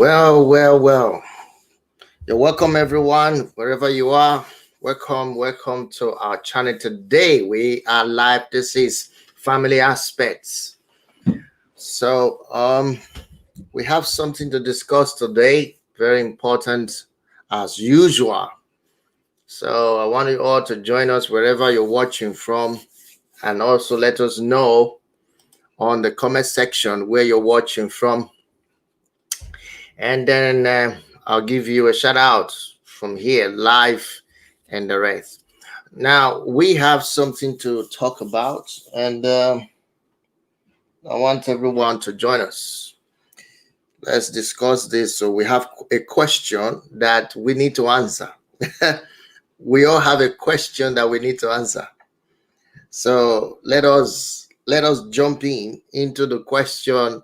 Well. You're welcome, everyone, wherever you are. Welcome to our channel today. We are live. This is Family Aspects. So, we have something to discuss today. Very important, as usual. So, I want you all to join us wherever you're watching from, and also let us know on the comment section where you're watching from, and then I'll give you a shout out from here live and the rest. Now we have something to talk about, and I want everyone to join us. Let's discuss this. So we have a question that we need to answer. We all have a question that we need to answer. So let us jump into the question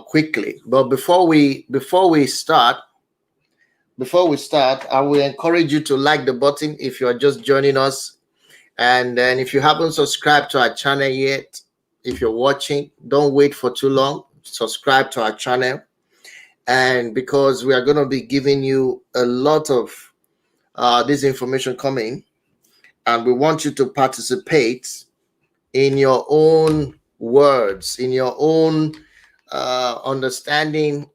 quickly. But before we start, I will encourage you to like the button if you are just joining us. And then if you haven't subscribed to our channel yet, if you're watching, don't wait for too long. Subscribe to our channel. And because we are going to be giving you a lot of this information coming, and we want you to participate in your own words, in your own understanding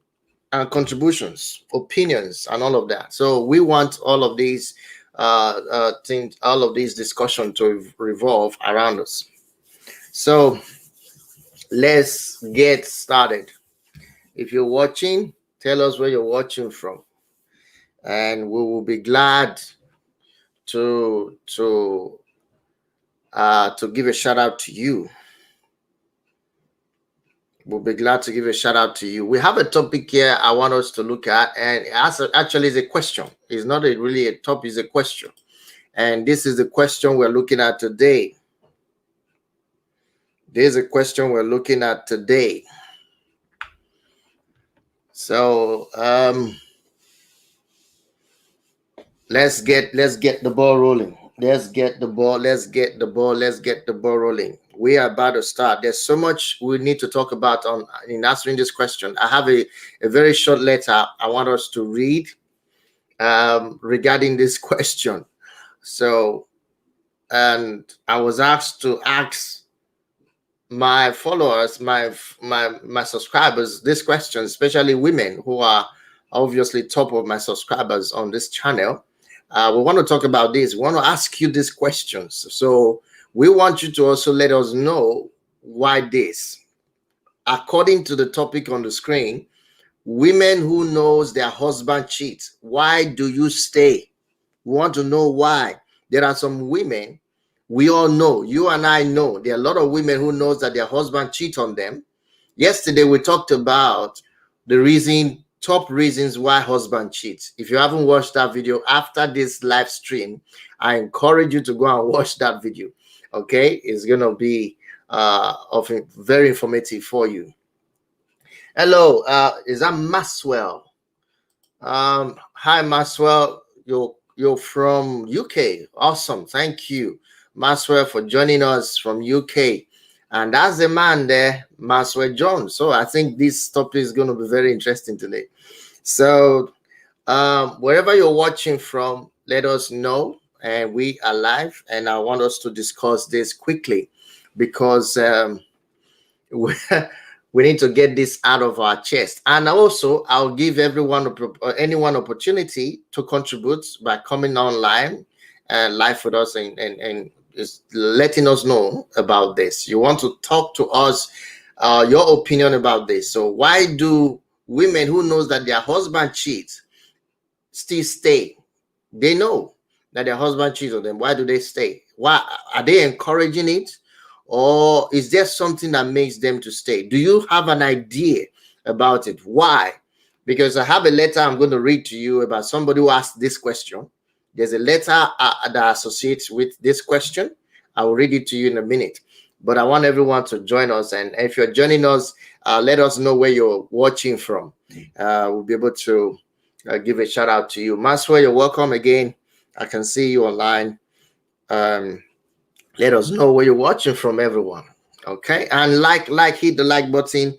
and contributions, opinions, and all of that. So we want all of these things, all of these discussion to revolve around us. So let's get started. If you're watching, tell us where you're watching from, and we will be glad to give a shout out to you. We'll be glad to give a shout out to you. We have a topic here I want us to look at, and actually is a question. It's not really a topic, it's a question. And this is the question we're looking at today. There's a question we're looking at today. So let's get the ball rolling. Let's get the ball rolling. We are about to start. There's so much we need to talk about in answering this question. I have a very short letter I want us to read regarding this question. So, and I was asked to ask my followers, my subscribers, this question, especially women who are obviously top of my subscribers on this channel. We want to talk about this. We want to ask you these questions. So we want you to also let us know why this. According to the topic on the screen, women who knows their husband cheats, why do you stay? We want to know why. There are some women, we all know, you and I know, there are a lot of women who knows that their husband cheats on them. Yesterday, we talked about the top reasons why husband cheats. If you haven't watched that video after this live stream, I encourage you to go and watch that video. Okay, it's gonna be very informative for you. Hello, is that Maswell? Hi Maswell, you're from UK. Awesome, thank you, Maswell, for joining us from UK. And that's the man there, Maswell Jones. So I think this topic is going to be very interesting today. So wherever you're watching from, let us know. And we are live. And I want us to discuss this quickly because we need to get this out of our chest. And also, I'll give anyone opportunity to contribute by coming online live with us and is letting us know about this. You want to talk to us, your opinion about this. So why do women who knows that their husband cheats still stay? They know that their husband cheats on them. Why do they stay? Why are they encouraging it? Or is there something that makes them to stay? Do you have an idea about it? Why? Because I have a letter I'm going to read to you about somebody who asked this question. There's a letter that associates with this question. I will read it to you in a minute. But I want everyone to join us. And if you're joining us, let us know where you're watching from. We'll be able to give a shout out to you. Maswell, you're welcome again. I can see you online. Let us know where you're watching from, everyone. Okay. And hit the like button.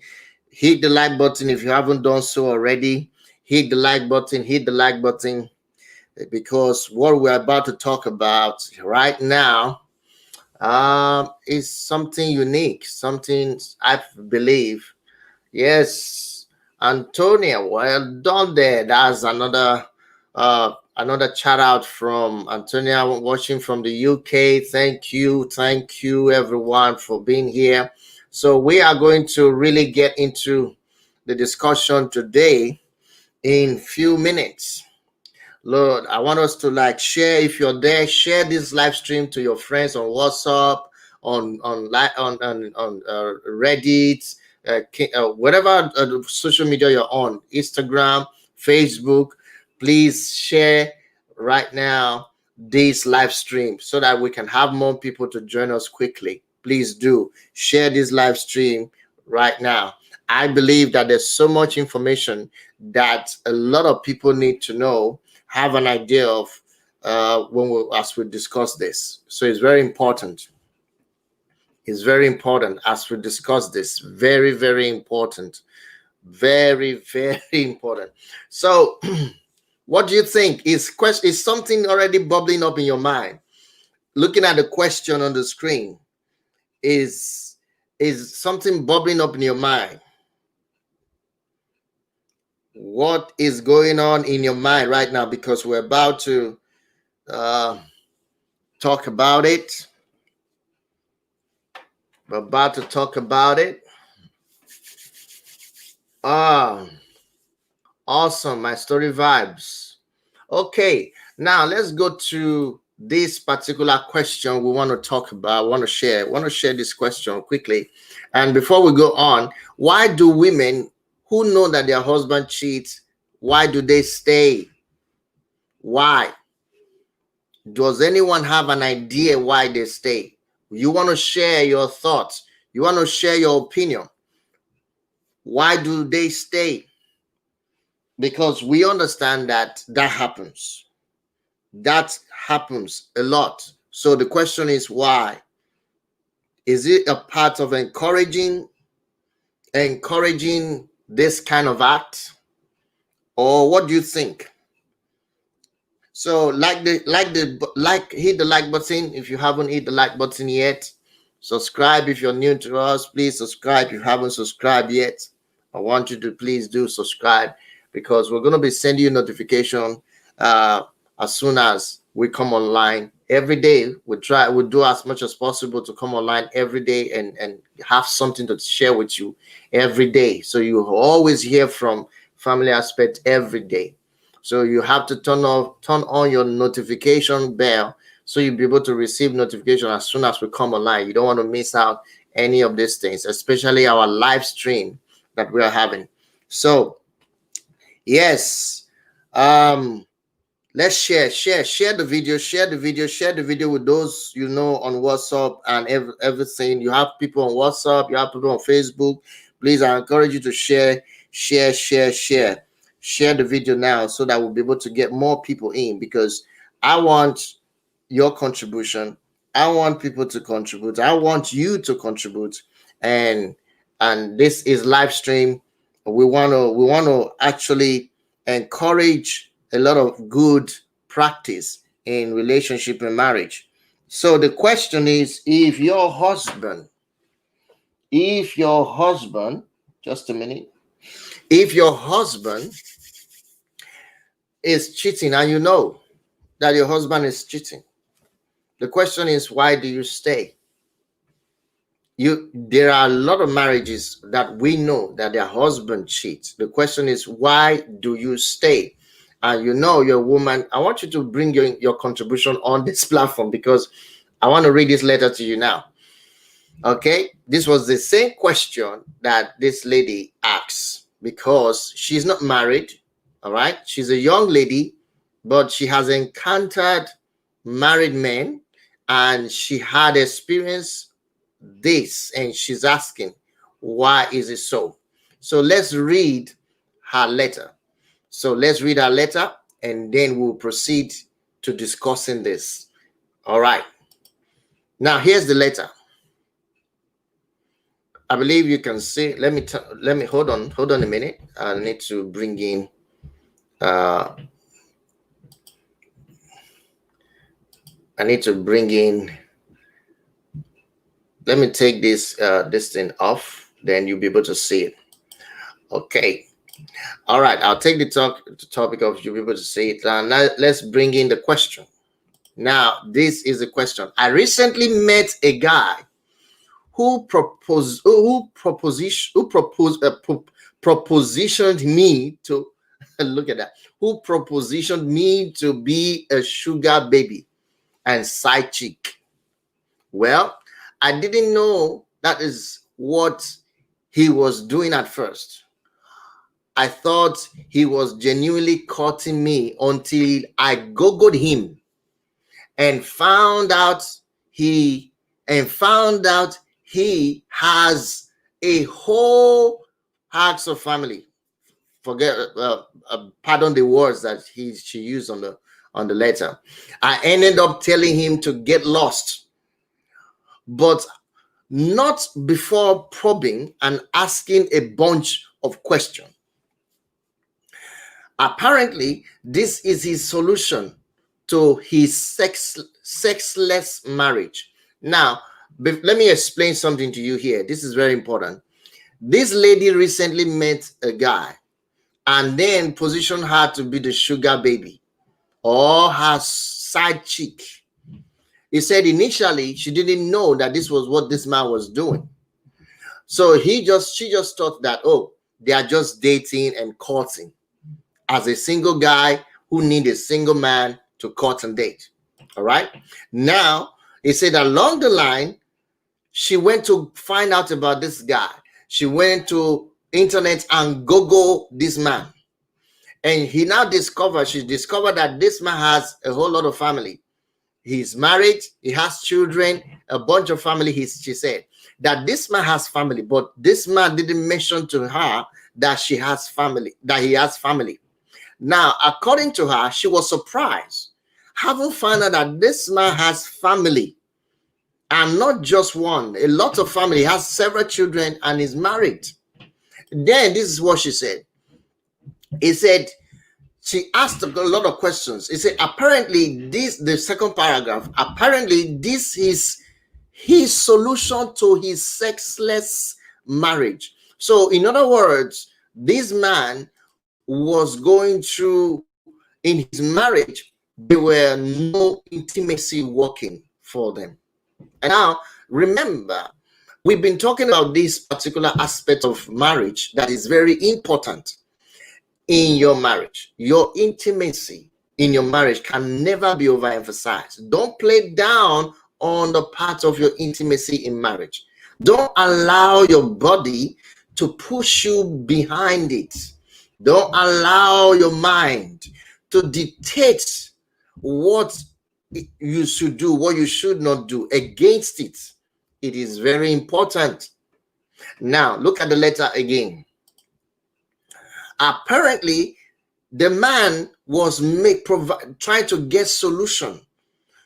hit the like button if you haven't done so already. Hit the like button, hit the like button, because what we're about to talk about right now is something unique, something I believe. Yes, Antonia, well done there. That's another shout out from Antonia watching from the UK. Thank you everyone for being here. So we are going to really get into the discussion today in few minutes. Lord, I want us to like share. If you're there, share this live stream to your friends on WhatsApp, on Reddit, whatever social media you're on, Instagram, Facebook. Please share right now this live stream so that we can have more people to join us quickly. Please do share this live stream right now. I believe that there's so much information that a lot of people need to know, have an idea of as we discuss this. So it's very important. It's very important as we discuss this. Very, very important. Very, very important. So what do you think? Is something already bubbling up in your mind? Looking at the question on the screen, is something bubbling up in your mind? What is going on in your mind right now? Because we're about to talk about it. We're about to talk about it. Awesome. My story vibes. Okay, now let's go to this particular question we want to talk about. I want to share this question quickly. And before we go on, why do women who know that their husband cheats, why do they stay? Why? Does anyone have an idea why they stay? You want to share your thoughts. You want to share your opinion. Why do they stay? Because we understand that happens. That happens a lot. So the question is why? Is it a part of encouraging this kind of act? Or what do you think? So hit the like button if you haven't hit the like button yet. Subscribe if you're new to us. Please subscribe if you haven't subscribed yet. I want you to please do subscribe, because we're going to be sending you notification as soon as we come online every day. We'll do as much as possible to come online every day and have something to share with you every day. So you always hear from Family Aspect every day. So you have to turn on your notification bell so you'll be able to receive notification as soon as we come online. You don't want to miss out any of these things, especially our live stream that we are having. So yes, let's share the video with those you know on WhatsApp and everything. You have people on WhatsApp, you have people on Facebook. Please, I encourage you to share the video now so that we'll be able to get more people in, because I want your contribution. I want people to contribute. I want you to contribute. And this is live stream. We want to actually encourage a lot of good practice in relationship and marriage. So the question is, if your husband, just a minute, if your husband is cheating and you know that your husband is cheating, the question is, why do you stay? There are a lot of marriages that we know that their husband cheats. The question is, why do you stay? And you know, you're a woman. I want you to bring your contribution on this platform, because I want to read this letter to you now. Okay, this was the same question that this lady asks, because she's not married. All right, she's a young lady, but she has encountered married men and she had experienced this, and she's asking, why is it so? So let's read her letter. And then we'll proceed to discussing this. All right. Now here's the letter. I believe you can see. Let me hold on a minute. I need to bring in uh I need to bring in, let me take this thing off, then you'll be able to see it. Okay. All right, I'll take the topic of you'll be able to see it. Now let's bring in the question. Now, this is a question. I recently met a guy who propositioned me to look at that, who propositioned me to be a sugar baby and side chick. Well, I didn't know that is what he was doing at first. I thought he was genuinely courting me until I googled him and found out he has a whole house of family. Forget pardon the words that she used on the letter. I ended up telling him to get lost, but not before probing and asking a bunch of questions. Apparently, this is his solution to his sexless marriage. Now, let me explain something to you here. This is very important. This lady recently met a guy and then positioned her to be the sugar baby or her side chick. He said initially she didn't know that this was what this man was doing. So she just thought that, oh, they are just dating and courting as a single guy who needs a single man to court and date. All right. Now, he said along the line, she went to find out about this guy. She went to internet and Google this man. And she discovered that this man has a whole lot of family. He's married, he has children, a bunch of family. She said that this man has family, but this man didn't mention to her that he has family. Now, according to her, she was surprised, having found out that this man has family, and not just one, a lot of family, he has several children and is married. Then this is what she said. He said, she asked a lot of questions. He said, apparently the second paragraph, apparently this is his solution to his sexless marriage. So in other words, this man was going through, in his marriage, there were no intimacy working for them. And now, remember, we've been talking about this particular aspect of marriage that is very important in your marriage. Your intimacy in your marriage can never be overemphasized. Don't play down on the part of your intimacy in marriage. Don't allow your body to push you behind it. Don't allow your mind to dictate what you should do, what you should not do against it. It is very important. Now, look at the letter again. Apparently, the man was trying to get solution,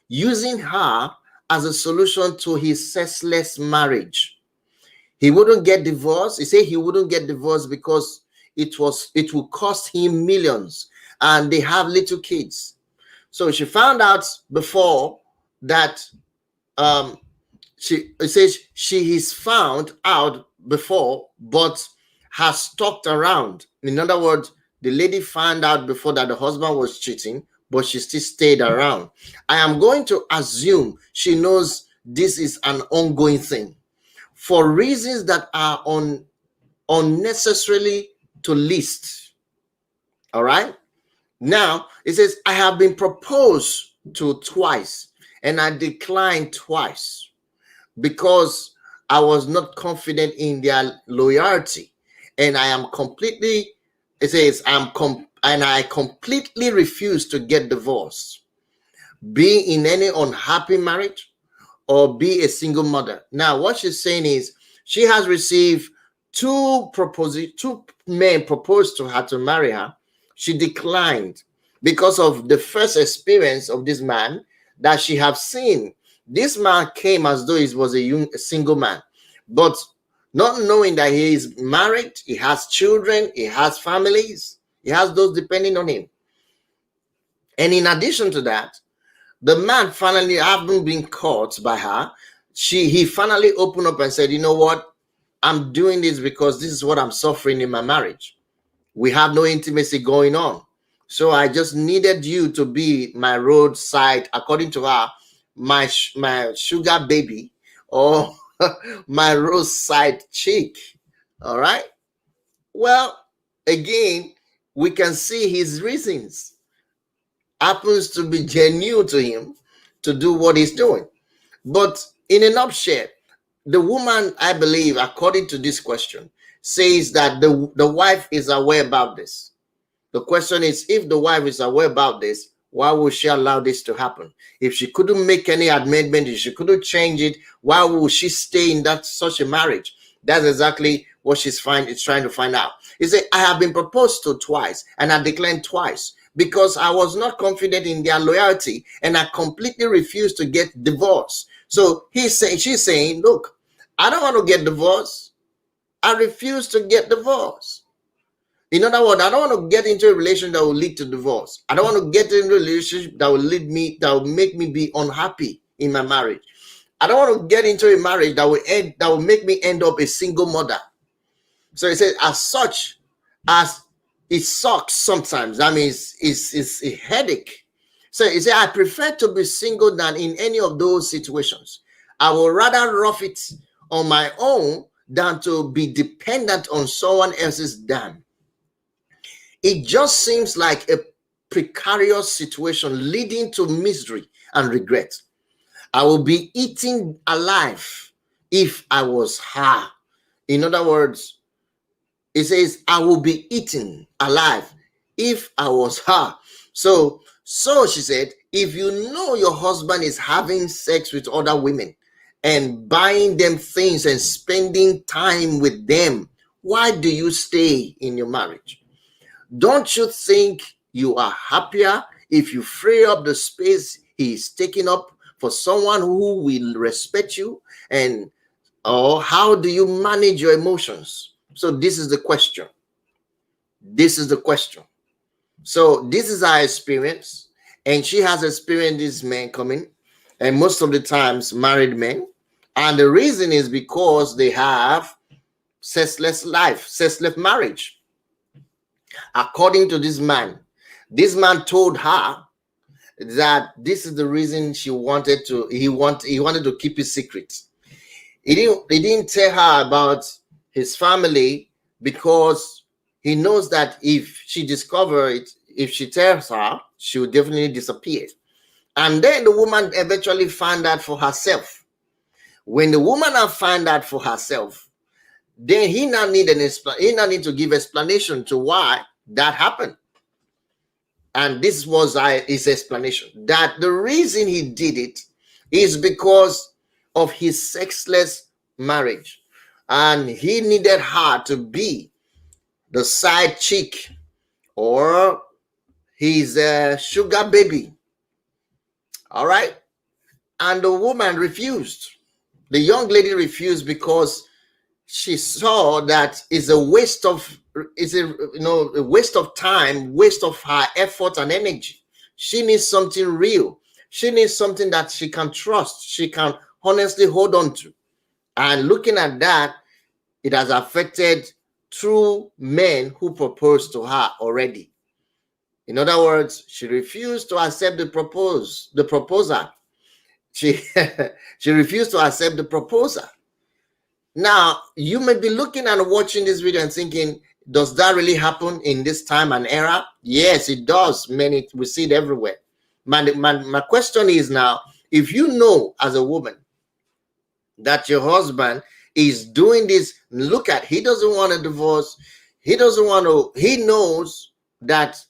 using her as a solution to his sexless marriage. He wouldn't get divorced. He said he wouldn't get divorced because it will cost him millions, and they have little kids. So she found out before that she says she is found out before, but has stalked around. In other words, the lady found out before that the husband was cheating, but she still stayed around. I am going to assume she knows this is an ongoing thing for reasons that are unnecessarily to list. All right. Now it says, I have been proposed to twice and I declined twice because I was not confident in their loyalty. And I am completely, it says, I completely refuse to get divorced, be in any unhappy marriage, or be a single mother. Now, what she's saying is she has received two men proposed to her to marry her. She declined because of the first experience of this man that she have seen. This man came as though he was a single man, but not knowing that he is married, he has children, he has families, he has those depending on him. And in addition to that, the man finally, having been caught by her, he finally opened up and said, you know what? I'm doing this because this is what I'm suffering in my marriage. We have no intimacy going on. So I just needed you to be my roadside, according to her, my sugar baby, or my roadside chick. All right. Well, again, we can see his reasons happens to be genuine to him to do what he's doing. But in a nutshell, the woman, I believe, according to this question, says that the wife is aware about this. The question is, if the wife is aware about this, why would she allow this to happen? If she couldn't make any amendment, if she couldn't change it, why would she stay in that such a marriage? That's exactly what she's trying to find out. He said, I have been proposed to twice and I declined twice because I was not confident in their loyalty and I completely refused to get divorced. So she's saying, look, I don't want to get divorced. I refuse to get divorced. In other words, I don't want to get into a relationship that will lead to divorce. I don't want to get into a relationship that will make me be unhappy in my marriage. I don't want to get into a marriage that will make me end up a single mother. So he said, as such, as it sucks sometimes. I mean, it's a headache. So he said, I prefer to be single than in any of those situations. I would rather rough it on my own than to be dependent on someone else's dime. It just seems like a precarious situation leading to misery and regret. I will be eaten alive if I was her. In other words, it says, I will be eaten alive if I was her. So she said, if you know your husband is having sex with other women and buying them things and spending time with them, why do you stay in your marriage? Don't you think you are happier if you free up the space he is taking up for someone who will respect you? Or how do you manage your emotions? So this is the question. This is the question. So this is our experience, and she has experienced these men coming, and most of the times married men. And the reason is because they have sexless life, sexless marriage. According to this man told her that this is the reason he wanted to keep it secret. He didn't tell her about his family because he knows that if she discovers it, if she tells her, she will definitely disappear. And then the woman eventually found out for herself. When the woman found out for herself, then he now need to give explanation to why that happened. And this was his explanation, that the reason he did it is because of his sexless marriage. And he needed her to be the side chick or his sugar baby. All right. And the woman refused. The young lady refused because she saw that it's a waste of time, waste of her effort and energy. She needs something real. She needs something that she can trust, she can honestly hold on to. And looking at that, it has affected true men who proposed to her already. In other words, she refused to accept the proposal. She refused to accept the proposal. Now, you may be looking and watching this video and thinking, does that really happen in this time and era? Yes, it does. We see it everywhere. My question is now, if you know as a woman that your husband is doing this, he doesn't want a divorce. He knows that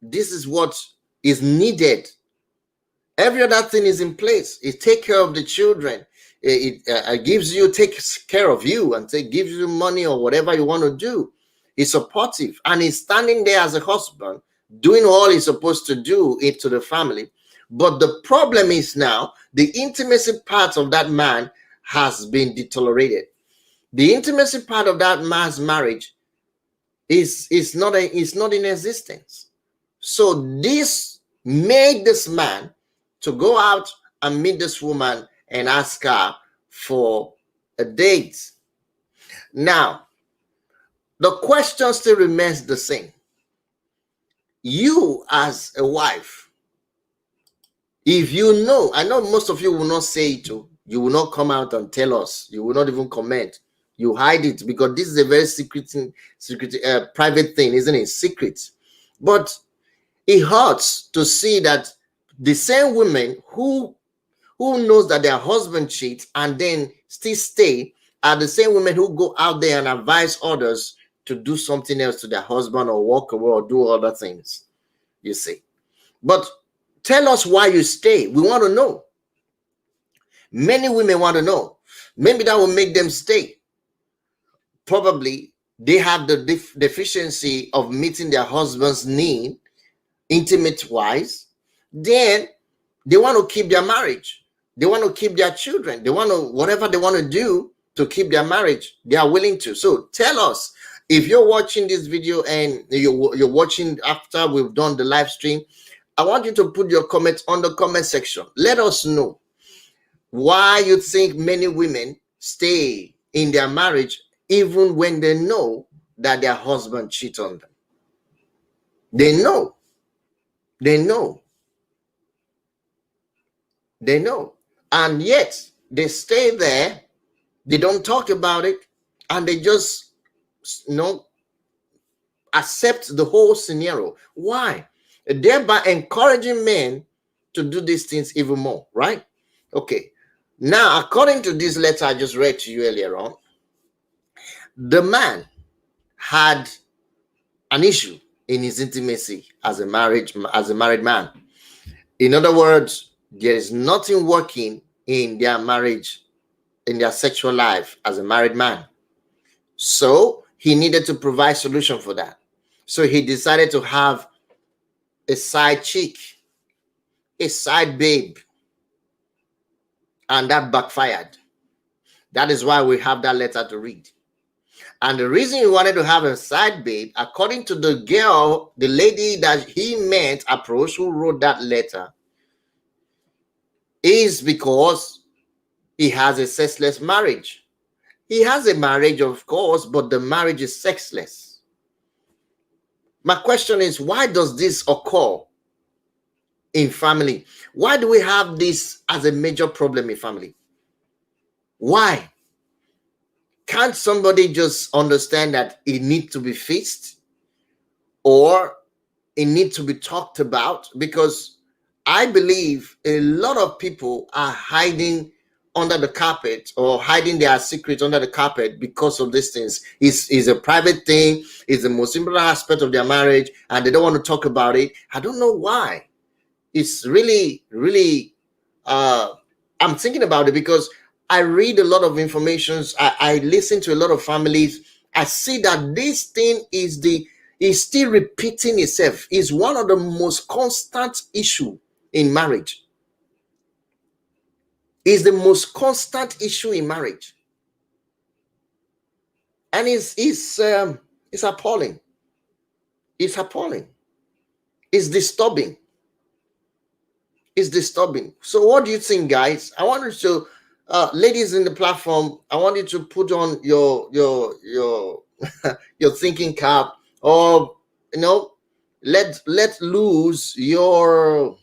this is what is needed. Every other thing is in place. It takes care of the children. It takes care of you and gives you money or whatever you want to do. He's supportive and he's standing there as a husband doing all he's supposed to do to the family. But the problem is now the intimacy part of that man has been deteriorated. The intimacy part of that man's marriage is not in existence. So this made this man to go out and meet this woman and ask her for a date. Now, the question still remains the same. You as a wife, if you know, I know most of you will not say it too. You will not come out and tell us. You will not even comment. You hide it because this is a very private thing, isn't it? Secret. But it hurts to see that the same women who knows that their husband cheats and then still stay are the same women who go out there and advise others to do something else to their husband or walk away or do other things, you see. But tell us why you stay. We want to know. Many women want to know. Maybe that will make them stay. Probably they have the deficiency of meeting their husband's need, intimate-wise. Then they want to keep their marriage. They want to keep their children. They want to, whatever they want to do to keep their marriage, they are willing to. So tell us, if you're watching this video and you're watching after we've done the live stream, I want you to put your comments on the comment section. Let us know why you think many women stay in their marriage even when they know that their husband cheats on them. They know. They know. They know. And yet they stay there. They don't talk about it. And they just, accept the whole scenario. Why? Thereby encouraging men to do these things even more, right? Okay. Now, according to this letter I just read to you earlier on, the man had an issue in his intimacy as a married man. In other words, there is nothing working in their marriage, in their sexual life as a married man. So he needed to provide solution for that. So he decided to have a side chick, a side babe, and that backfired. That is why we have that letter to read. And the reason he wanted to have a side babe, according to the girl, the lady that he met, approached, who wrote that letter, is because he has a sexless marriage. He has a marriage, of course, but the marriage is sexless. My question is, why does this occur in family? Why do we have this as a major problem in family? Why? Can't somebody just understand that it needs to be fixed or it needs to be talked about? Because I believe a lot of people are hiding under the carpet or hiding their secrets under the carpet because of these things. It's a private thing. It's the most important aspect of their marriage and they don't want to talk about it. I don't know why. It's really, really, I'm thinking about it because I read a lot of information. I listen to a lot of families. I see that this thing is still repeating itself. It's one of the most constant issue in marriage. Is the most constant issue in marriage, and it's appalling. It's appalling. It's disturbing. It's disturbing. So, what do you think, guys? I want you to, ladies in the platform, I want you to put on your your thinking cap, or let loose your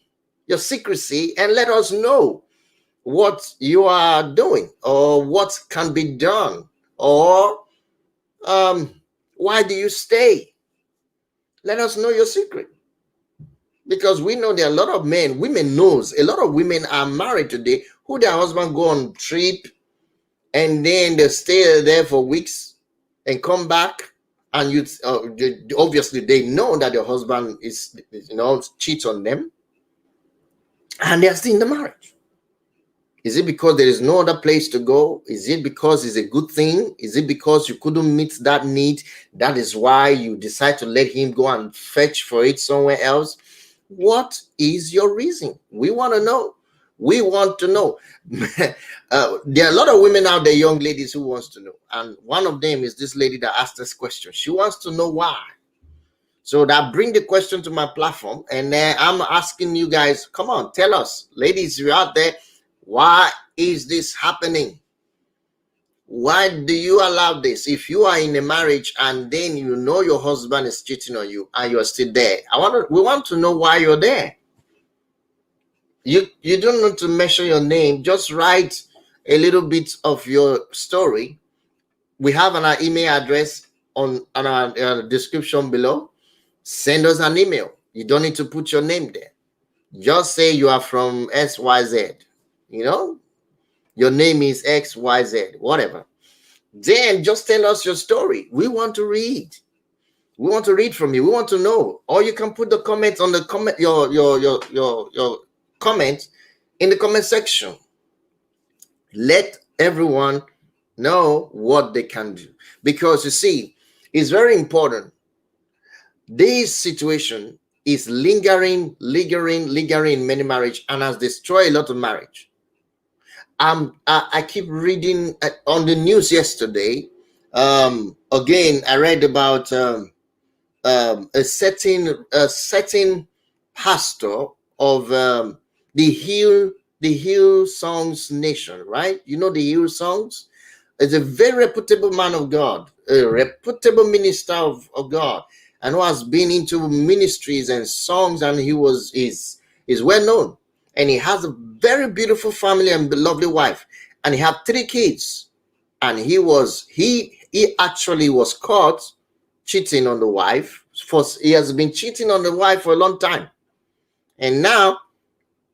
secrecy and let us know what you are doing or what can be done, or why do you stay? Let us know your secret, because we know there are a lot of women knows a lot of women are married today who their husband go on trip and then they stay there for weeks and come back, and obviously they know that their husband is cheats on them and they're still in the marriage. Is it because there is no other place to go? Is it because it's a good thing? Is it because you couldn't meet that need? That is why you decide to let him go and fetch for it somewhere else? What is your reason? We want to know. We want to know. There are a lot of women out there, young ladies, who wants to know. And one of them is this lady that asked this question. She wants to know why. So that bring the question to my platform, and then I'm asking you guys, come on, tell us, ladies, you're out there, why is this happening? Why do you allow this? If you are in a marriage and then you know your husband is cheating on you and you're still there, we want to know why you're there. You don't need to mention your name. Just write a little bit of your story. We have an email address on our description below. Send us an email. You don't need to put your name there. Just say you are from XYZ. You know, your name is XYZ, whatever. Then just tell us your story. We want to read. We want to read from you. We want to know. Or you can put the comments on the comment, your comment in the comment section. Let everyone know what they can do. Because you see, it's very important. This situation is lingering in many marriages and has destroyed a lot of marriage. I keep reading on the news yesterday. Again, I read about a certain pastor of the Hillsongs Nation, right? You know the Hillsongs? Is a very reputable man of God, a reputable minister of God, and who has been into ministries and songs, and is well known, and he has a very beautiful family and lovely wife, and he had 3 kids, and he actually was caught cheating on the wife. He has been cheating on the wife for a long time, and now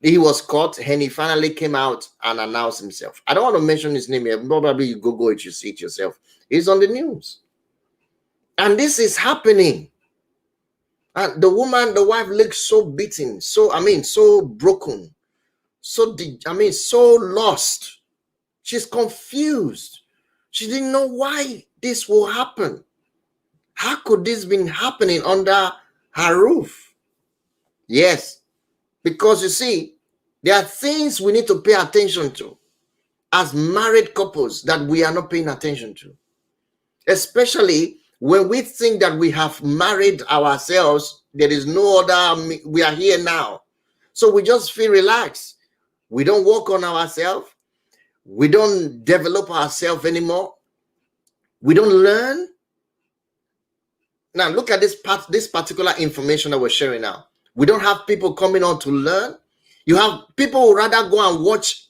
he was caught, and he finally came out and announced himself. I don't want to mention his name here. Probably you Google it, you see it yourself. He's on the news, and this is happening. And the wife looks so beaten, so broken, so lost. She's confused. She didn't know why this will happen. How could this been happening under her roof? Yes, because you see, there are things we need to pay attention to as married couples that we are not paying attention to, especially when we think that we have married ourselves. There is no other, we are here now. So we just feel relaxed. We don't work on ourselves. We don't develop ourselves anymore. We don't learn. Now look at this particular information that we're sharing now. We don't have people coming on to learn. You have people who rather go and watch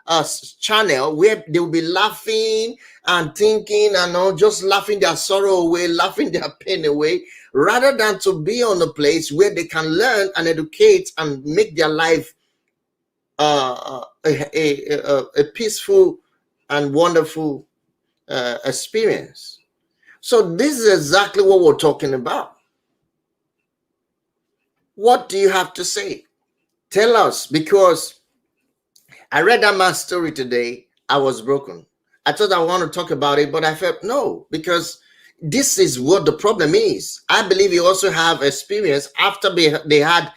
a channel where they will be laughing and thinking and all, just laughing their sorrow away, laughing their pain away, rather than to be on a place where they can learn and educate and make their life a peaceful and wonderful experience. So this is exactly what we're talking about. What do you have to say? Tell us, because I read that man's story today. I was broken. I thought I want to talk about it, but I felt no, because this is what the problem is. I believe you also have experience after they had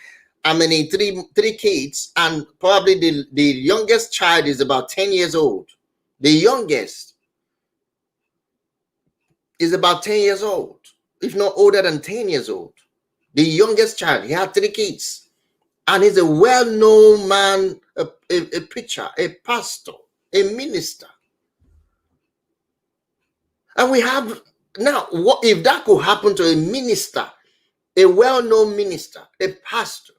three kids, and probably the youngest child is about 10 years old. The youngest is about 10 years old, if not older than 10 years old. The youngest child, he had 3 kids. And he's a well-known man, a preacher, a pastor, a minister. And we have now, what if that could happen to a minister, a well-known minister, a pastor?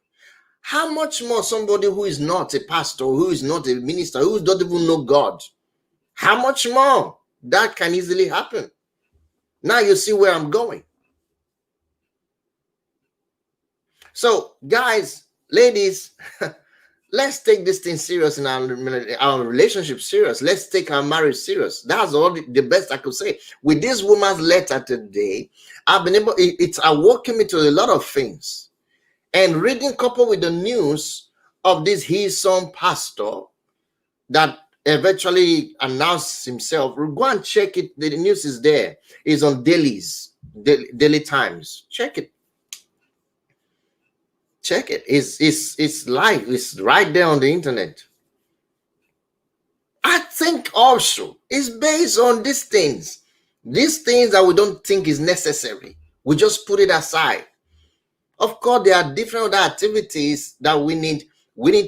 How much more somebody who is not a pastor, who is not a minister, who doesn't even know God? How much more that can easily happen? Now you see where I'm going. So, guys, ladies, let's take this thing serious in our relationship serious. Let's take our marriage serious. That's all the best I could say. With this woman's letter today, I've been able, it's awoken me to a lot of things. And reading coupled with the news of this Hillsong pastor that eventually announced himself, we'll go and check it. The news is there. It's on Daily Times. Check it. Check it. It's live. It's right there on the internet. I think also is based on these things that we don't think is necessary. We just put it aside. Of course, there are different other activities that we need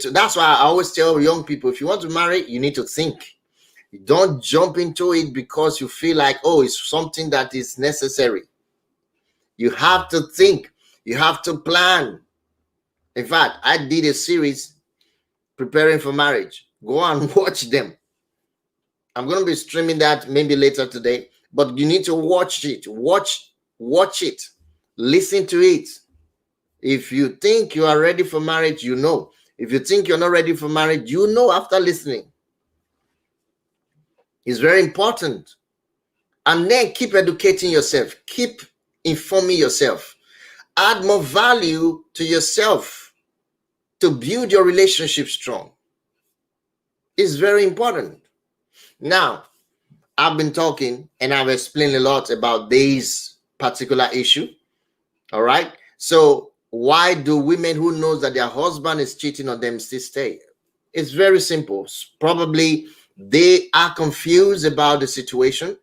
to. That's why I always tell young people, if you want to marry, you need to think. You don't jump into it because you feel like, oh, it's something that is necessary. You have to think. You have to plan. In fact, I did a series preparing for marriage. Go and watch them. I'm going to be streaming that maybe later today, but you need to watch it. Watch it. Listen to it. If you think you are ready for marriage, you know. If you think you're not ready for marriage, you know after listening. It's very important. And then keep educating yourself. Keep informing yourself. Add more value to yourself to build your relationship strong. It's very important. Now, I've been talking and I've explained a lot about this particular issue. All right. So why do women who knows that their husband is cheating on them still stay? It's very simple. Probably they are confused about the situation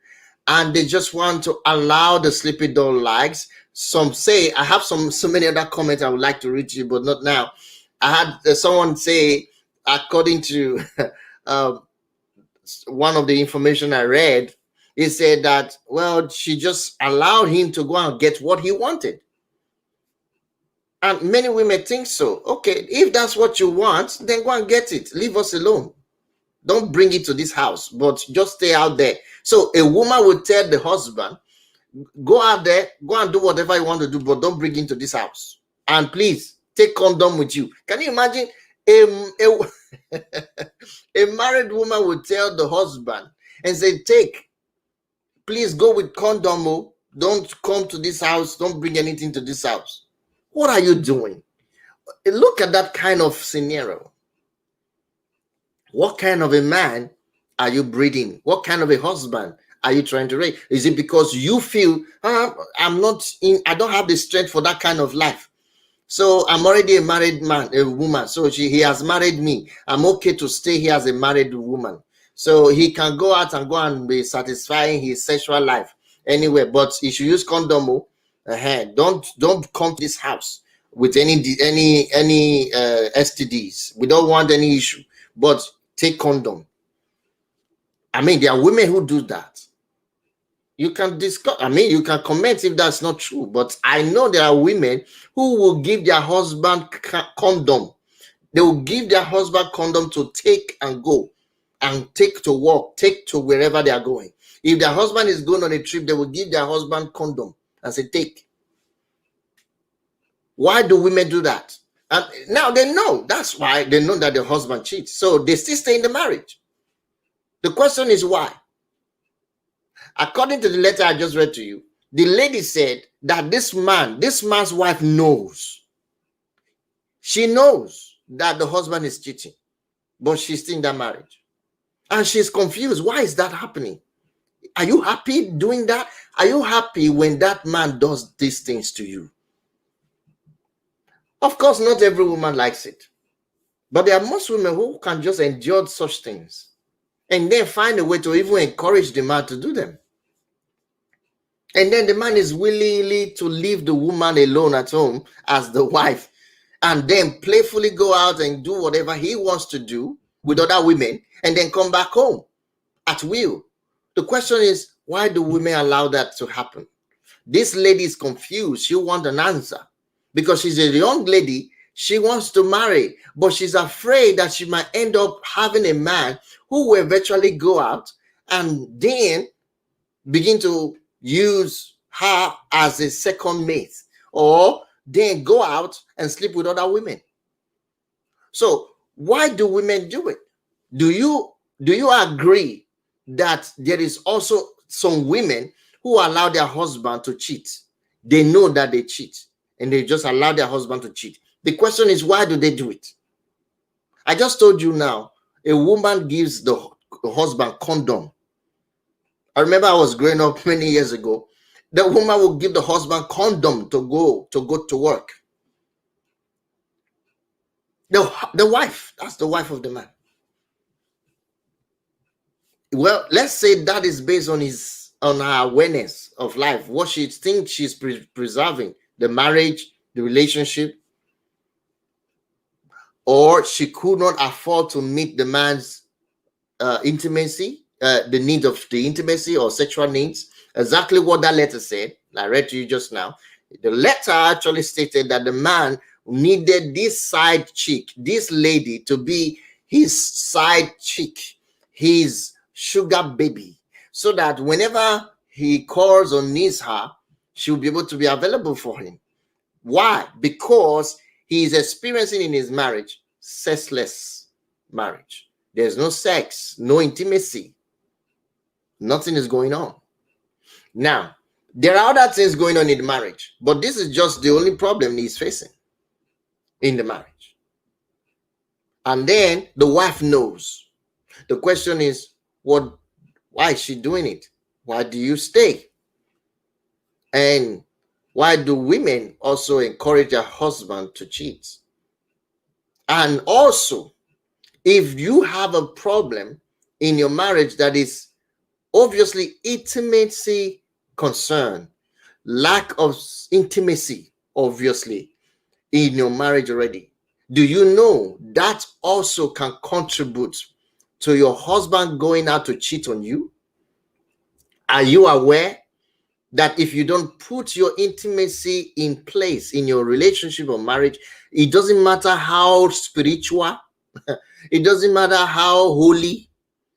and they just want to allow the sleepy dog lives. Some say, I have so many other comments I would like to read you, but not now. I had someone say, according to one of the information I read, he said that, well, she just allowed him to go and get what he wanted. And many women think so. Okay, if that's what you want, then go and get it. Leave us alone. Don't bring it to this house, but just stay out there. So a woman would tell the husband, go out there, go and do whatever you want to do, but don't bring it into this house. And please take condom with you. Can you imagine a married woman would tell the husband and say, please go with condom. Don't come to this house. Don't bring anything to this house. What are you doing? Look at that kind of scenario. What kind of a man are you breeding? What kind of a husband are you trying to raise? Is it because you feel, I don't have the strength for that kind of life? So I'm already a married man, a woman. So he has married me. I'm okay to stay here as a married woman. So he can go out and be satisfying his sexual life anywhere. But he should use condom. Don't come to this house with any STDs. We don't want any issue. But take condom. I mean, there are women who do that. You can discuss, you can comment if that's not true, but I know there are women who will give their husband condom. They will give their husband condom to take and go and take to work, take to wherever they are going. If their husband is going on a trip, they will give their husband condom and say, take. Why do women do that? And now they know. That's why they know that their husband cheats. So they still stay in the marriage. The question is why? According to the letter I just read to you, the lady said that this man's wife knows. She knows that the husband is cheating, but she's still in that marriage. And she's confused. Why is that happening? Are you happy doing that? Are you happy when that man does these things to you? Of course, not every woman likes it. But there are most women who can just endure such things and then find a way to even encourage the man to do them. And then the man is willing to leave the woman alone at home as the wife and then playfully go out and do whatever he wants to do with other women and then come back home at will. The question is, why do women allow that to happen? This lady is confused. She wants an answer because she's a young lady. She wants to marry, but she's afraid that she might end up having a man who will eventually go out and then begin to use her as a second mate, or then go out and sleep with other women. So why do women do it? Do you agree that there is also some women who allow their husband to cheat? They know that they cheat and they just allow their husband to cheat. The question is, why do they do it? I just told you now, a woman gives the husband condom. I remember I was growing up many years ago. The woman will give the husband condom to go to work. The wife, that's the wife of the man. Well, let's say that is based on her awareness of life, what she thinks she's preserving, the marriage, the relationship, or she could not afford to meet the man's intimacy, the need of the intimacy or sexual needs. Exactly what that letter said. I read to you just now. The letter actually stated that the man needed this side chick, this lady, to be his side chick, his sugar baby, so that whenever he calls or needs her, she'll be able to be available for him. Why? Because he is experiencing in his marriage sexless marriage. There's no sex, no intimacy. Nothing is going on. Now, there are other things going on in the marriage, but this is just the only problem he's facing in the marriage. And then the wife knows. The question is, why is she doing it? Why do you stay? And why do women also encourage their husband to cheat? And also, if you have a problem in your marriage that is obviously intimacy concern, lack of intimacy, obviously, in your marriage already, do you know that also can contribute to your husband going out to cheat on you? Are you aware that if you don't put your intimacy in place in your relationship or marriage, it doesn't matter how spiritual, it doesn't matter how holy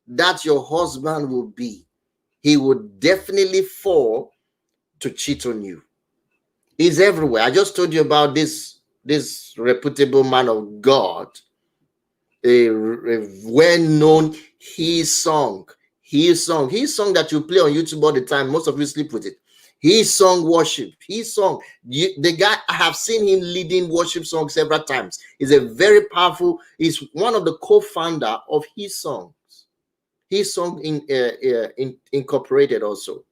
that your husband will be, he would definitely fall to cheat on you. He's everywhere. I just told you about this reputable man of God, a well-known his song that you play on YouTube all the time. Most of you sleep with it. His song worship, his song. The guy, I have seen him leading worship songs several times. He's a very powerful. He's one of the co-founder of his songs. His song incorporated also.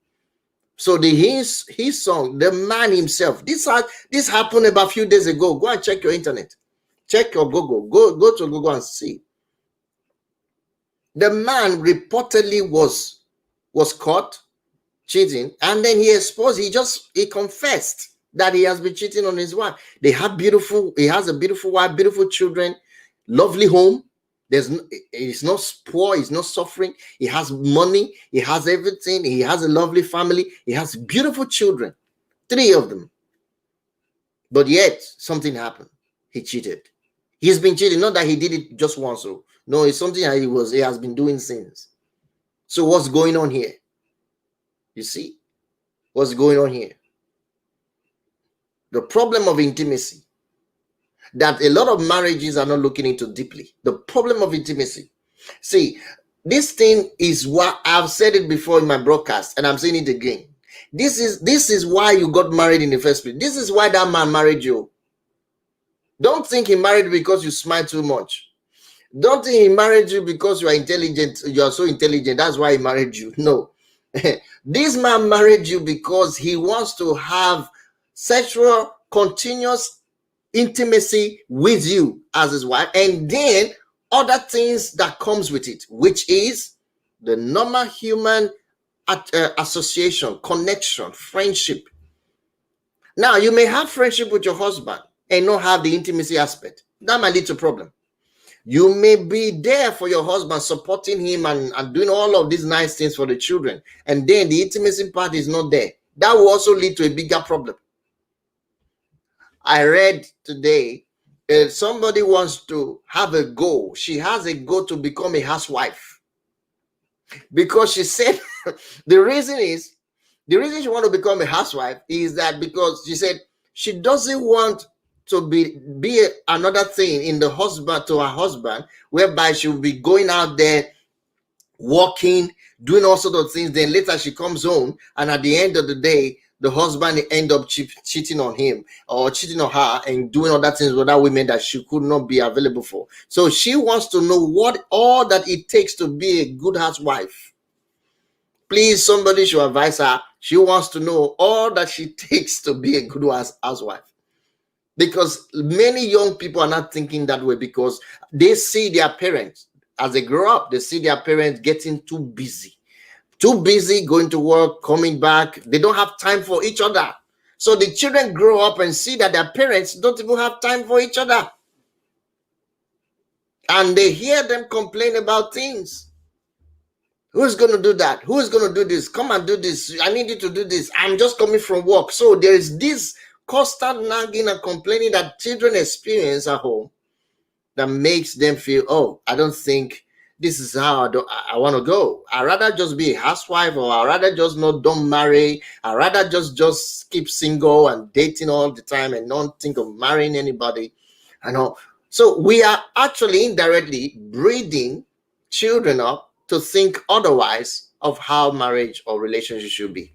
So his song, the man himself. This happened about a few days ago. Go and check your internet. Check your Google. Go to Google and see. The man reportedly was caught cheating, and then he confessed that he has been cheating on his wife. He has a beautiful wife, beautiful children, lovely home. He's not poor, he's not suffering. He has money, he has everything. He has a lovely family, he has beautiful children, 3 of them. But yet something happened. He cheated. He's been cheating, not that he did it just once. So no, it's something that he has been doing since. So what's going on here? You see what's going on here? The problem of intimacy that a lot of marriages are not looking into deeply. The problem of intimacy. See, this thing is what I've said it before in my broadcast, and I'm saying it again. This is why you got married in the first place. This is why that man married you. Don't think he married because you smile too much. Don't think he married you because you are intelligent. You are so intelligent. That's why he married you. No. This man married you because he wants to have sexual continuous intimacy with you as his wife, and then other things that comes with it, which is the normal human association, connection, friendship. Now, you may have friendship with your husband and not have the intimacy aspect. That might lead to a problem. You may be there for your husband, supporting him and doing all of these nice things for the children, and then the intimacy part is not there. That will also lead to a bigger problem. I read today, if somebody wants to have a goal, she has a goal to become a housewife, because she said the reason she wants to become a housewife is that because she said she doesn't want to be another thing in the husband to her husband, whereby she will be going out there working, doing all sorts of things. Then later she comes home, and at the end of the day, the husband end up cheating on him or cheating on her and doing other things with other women that she could not be available for. So she wants to know what all that it takes to be a good housewife. Please, somebody should advise her. She wants to know all that she takes to be a good housewife. Because many young people are not thinking that way, because they see their parents. as they grow up, they see their parents getting too busy going to work, coming back. They don't have time for each other. So the children grow up and see that their parents don't even have time for each other. And they hear them complain about things. Who's going to do that? Who's going to do this? Come and do this. I need you to do this. I'm just coming from work. So there is this constant nagging and complaining that children experience at home that makes them feel, oh, I don't think this is how I want to go. I'd rather just be a housewife, or I'd rather just don't marry. I'd rather just keep single and dating all the time and not think of marrying anybody. I know. So we are actually indirectly breeding children up to think otherwise of how marriage or relationship should be.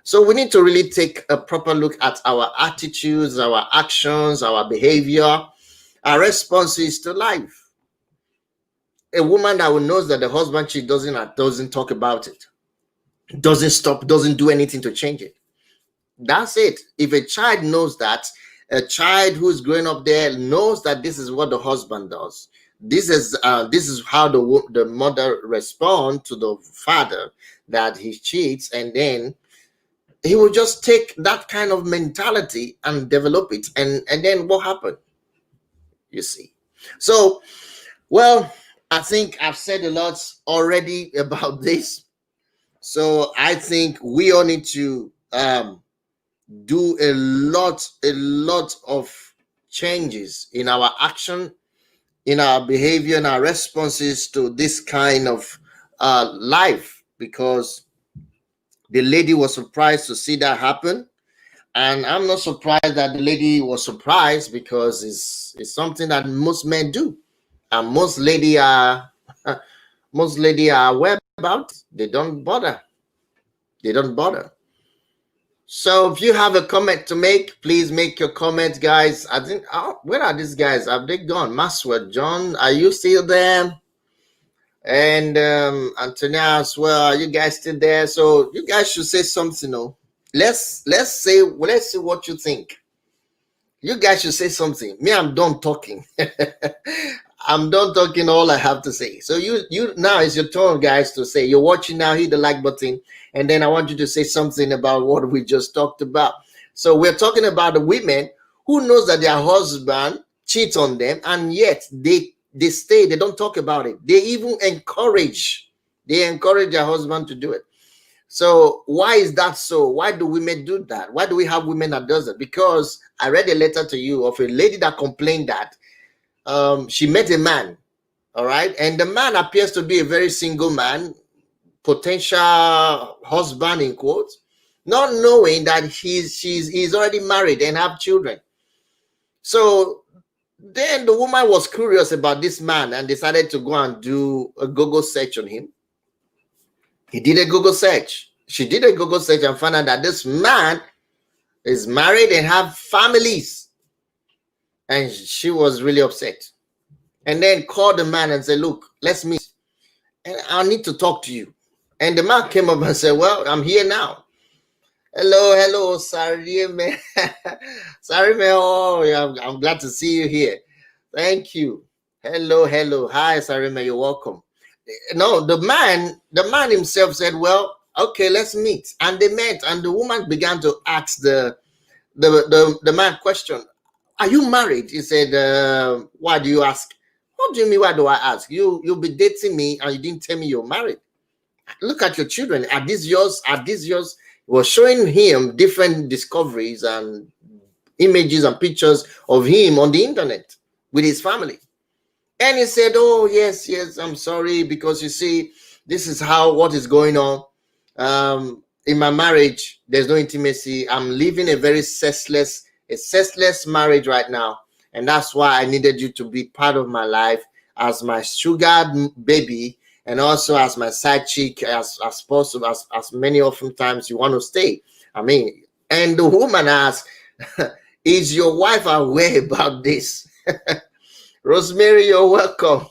So we need to really take a proper look at our attitudes, our actions, our behavior, our responses to life. A woman that knows that the husband cheats doesn't talk about it, doesn't stop, doesn't do anything to change it. That's it. If a child knows that, a child who's growing up there knows that this is what the husband does. This is how the mother responds to the father that he cheats, and then he will just take that kind of mentality and develop it, and then what happened? You see. So, well, I think I've said a lot already about this. So I think we all need to do a lot of changes in our action, in our behavior, and our responses to this kind of life, because the lady was surprised to see that happen. And I'm not surprised that the lady was surprised, because it's something that most men do, and most lady are aware about. They don't bother. So if you have a comment to make, please make your comment, guys. I think, where are these guys? Have they gone? Maxwell, John, are you still there? And Antonia as well, are you guys still there? So you guys should say something. No, let's see what you think. You guys should say something. Me, I'm done talking. I'm done talking all I have to say. So you now it's your turn, guys, to say. You're watching now, hit the like button, and then I want you to say something about what we just talked about. So we're talking about the women who knows that their husband cheats on them, and yet they stay, they don't talk about it. They even encourage their husband to do it. So why is that so? Why do women do that? Why do we have women that does it? Because I read a letter to you of a lady that complained that she met a man, all right, and the man appears to be a very single man, potential husband in quotes, not knowing that he's already married and have children. So then the woman was curious about this man and decided to go and do a Google search on him. He did a Google search. She did a Google search and found out that this man is married and have families. And she was really upset. And then called the man and said, look, let's meet. And I need to talk to you. And the man came up and said, well, I'm here now. Hello, Sarime. Sarime, oh, I'm glad to see you here. Thank you. Hello. Hi, Sarime, you're welcome. No, the man himself said, well, okay, let's meet. And they met, and the woman began to ask the man question. Are you married? He said, why do you ask? What do you mean, why do I ask? You'll be dating me and you didn't tell me you're married. Look at your children. Are these yours? Was showing him different discoveries and images and pictures of him on the internet with his family. And he said, oh, yes, I'm sorry, because you see, this is what is going on. In my marriage, there's no intimacy. I'm living a very sexless marriage right now, and that's why I needed you to be part of my life as my sugar baby, and also as my side chick, as possible, as many often times you want to stay. I mean, and the woman asked, is your wife aware about this? Rosemary, you're welcome.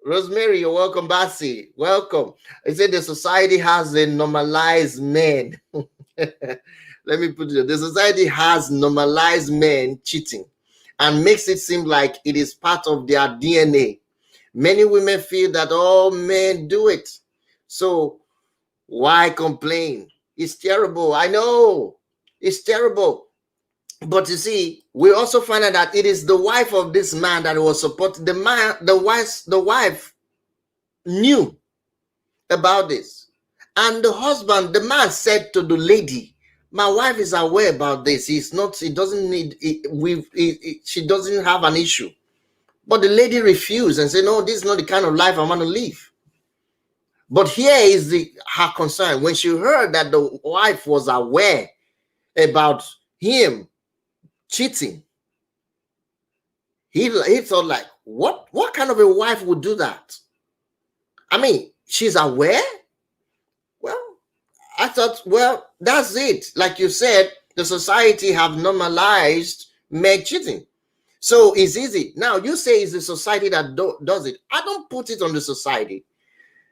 Rosemary, you're welcome. Bassi, welcome. I said the society has a normalized men. Let me put it. The society has normalized men cheating and makes it seem like it is part of their DNA. Many women feel that all men do it. So why complain? It's terrible. I know it's terrible. But you see, we also find out that it is the wife of this man that was supporting the man. The wife knew about this, and the husband, the man, said to the lady, "My wife is aware about this. He's not. He doesn't need. She doesn't have an issue." But the lady refused and said, "No, this is not the kind of life I want to live." But here is her concern. When she heard that the wife was aware about him cheating, he thought like, what kind of a wife would do that? I mean, she's aware? Well, I thought, well, that's it. Like you said, the society have normalized men cheating. So it's easy. Now, you say it's the society that does it. I don't put it on the society.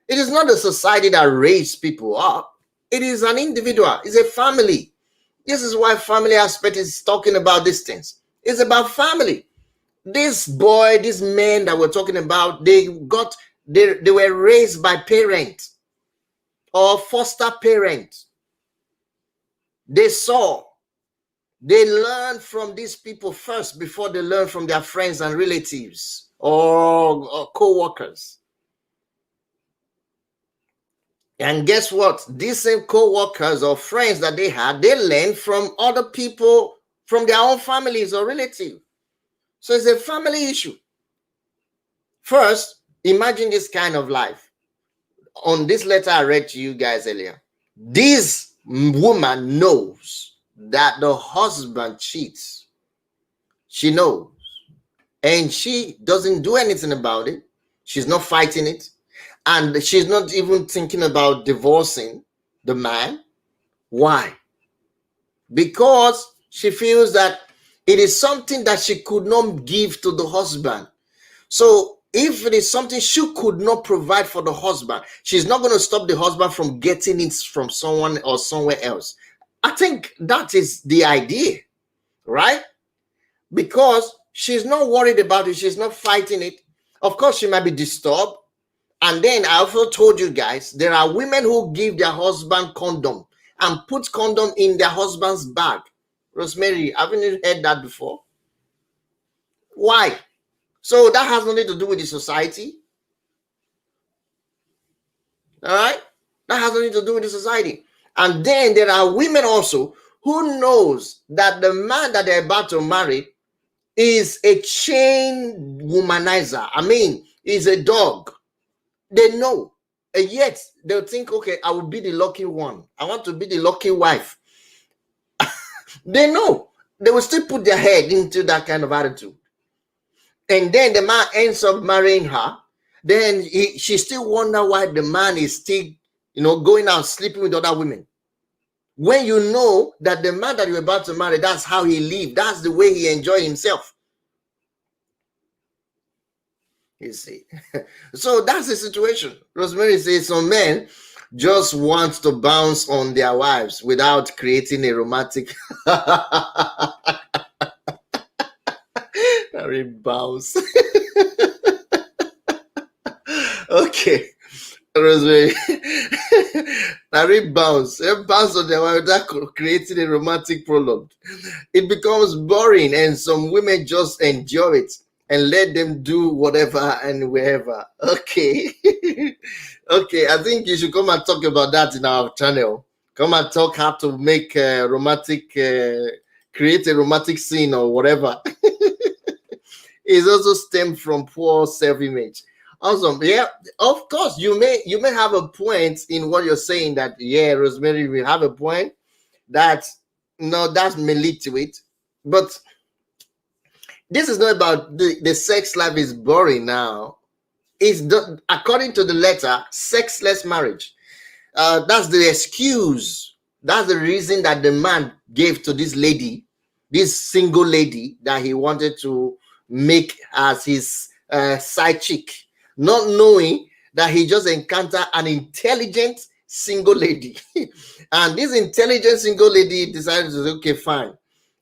It is not the society that raised people up. It is an individual. It's a family. This is why family aspect is talking about these things. It's about family. This boy, these men that we're talking about, they were raised by parents or foster parents. They learn from these people first before they learn from their friends and relatives or co-workers. And guess what? These same co-workers or friends that they had, they learned from other people from their own families or relatives. So it's a family issue. First, imagine this kind of life. On this letter I read to you guys earlier, this woman knows that the husband cheats. She knows. And she doesn't do anything about it. She's not fighting it. And she's not even thinking about divorcing the man. Why? Because she feels that it is something that she could not give to the husband. So if it is something she could not provide for the husband, she's not going to stop the husband from getting it from someone or somewhere else. I think that is the idea, right? Because she's not worried about it. She's not fighting it. Of course, she might be disturbed. And then I also told you guys, there are women who give their husband condom and put condom in their husband's bag. Rosemary, haven't you heard that before? Why? So that has nothing to do with the society. All right? That has nothing to do with the society. And then there are women also who knows that the man that they're about to marry is a chain womanizer. I mean, is a dog. They know, and yet they'll think, okay, I will be the lucky one. I want to be the lucky wife. They know. They will still put their head into that kind of attitude. And then the man ends up marrying her. Then she still wonder why the man is still, going out sleeping with other women. When you know that the man that you're about to marry, that's how he lives. That's the way he enjoys himself. You see, so that's the situation. Rosemary says some men just want to bounce on their wives without creating a romantic bounce. Okay, Rosemary, bounce on their wife without creating a romantic prologue. It becomes boring, and some women just enjoy it and let them do whatever and wherever. Okay. Okay, I think you should come and talk about that in our channel. Come and talk how to make a romantic, create a romantic scene or whatever. It's also stemmed from poor self-image. Awesome. Yeah, of course, you may have a point in what you're saying that, yeah, Rosemary, we have a point that, no, that may lead to it. But this is not about the sex life is boring now. It's according to the letter, sexless marriage. That's the excuse. That's the reason that the man gave to this lady, this single lady that he wanted to make as his side chick, not knowing that he just encountered an intelligent single lady. And this intelligent single lady decided to say, okay, fine,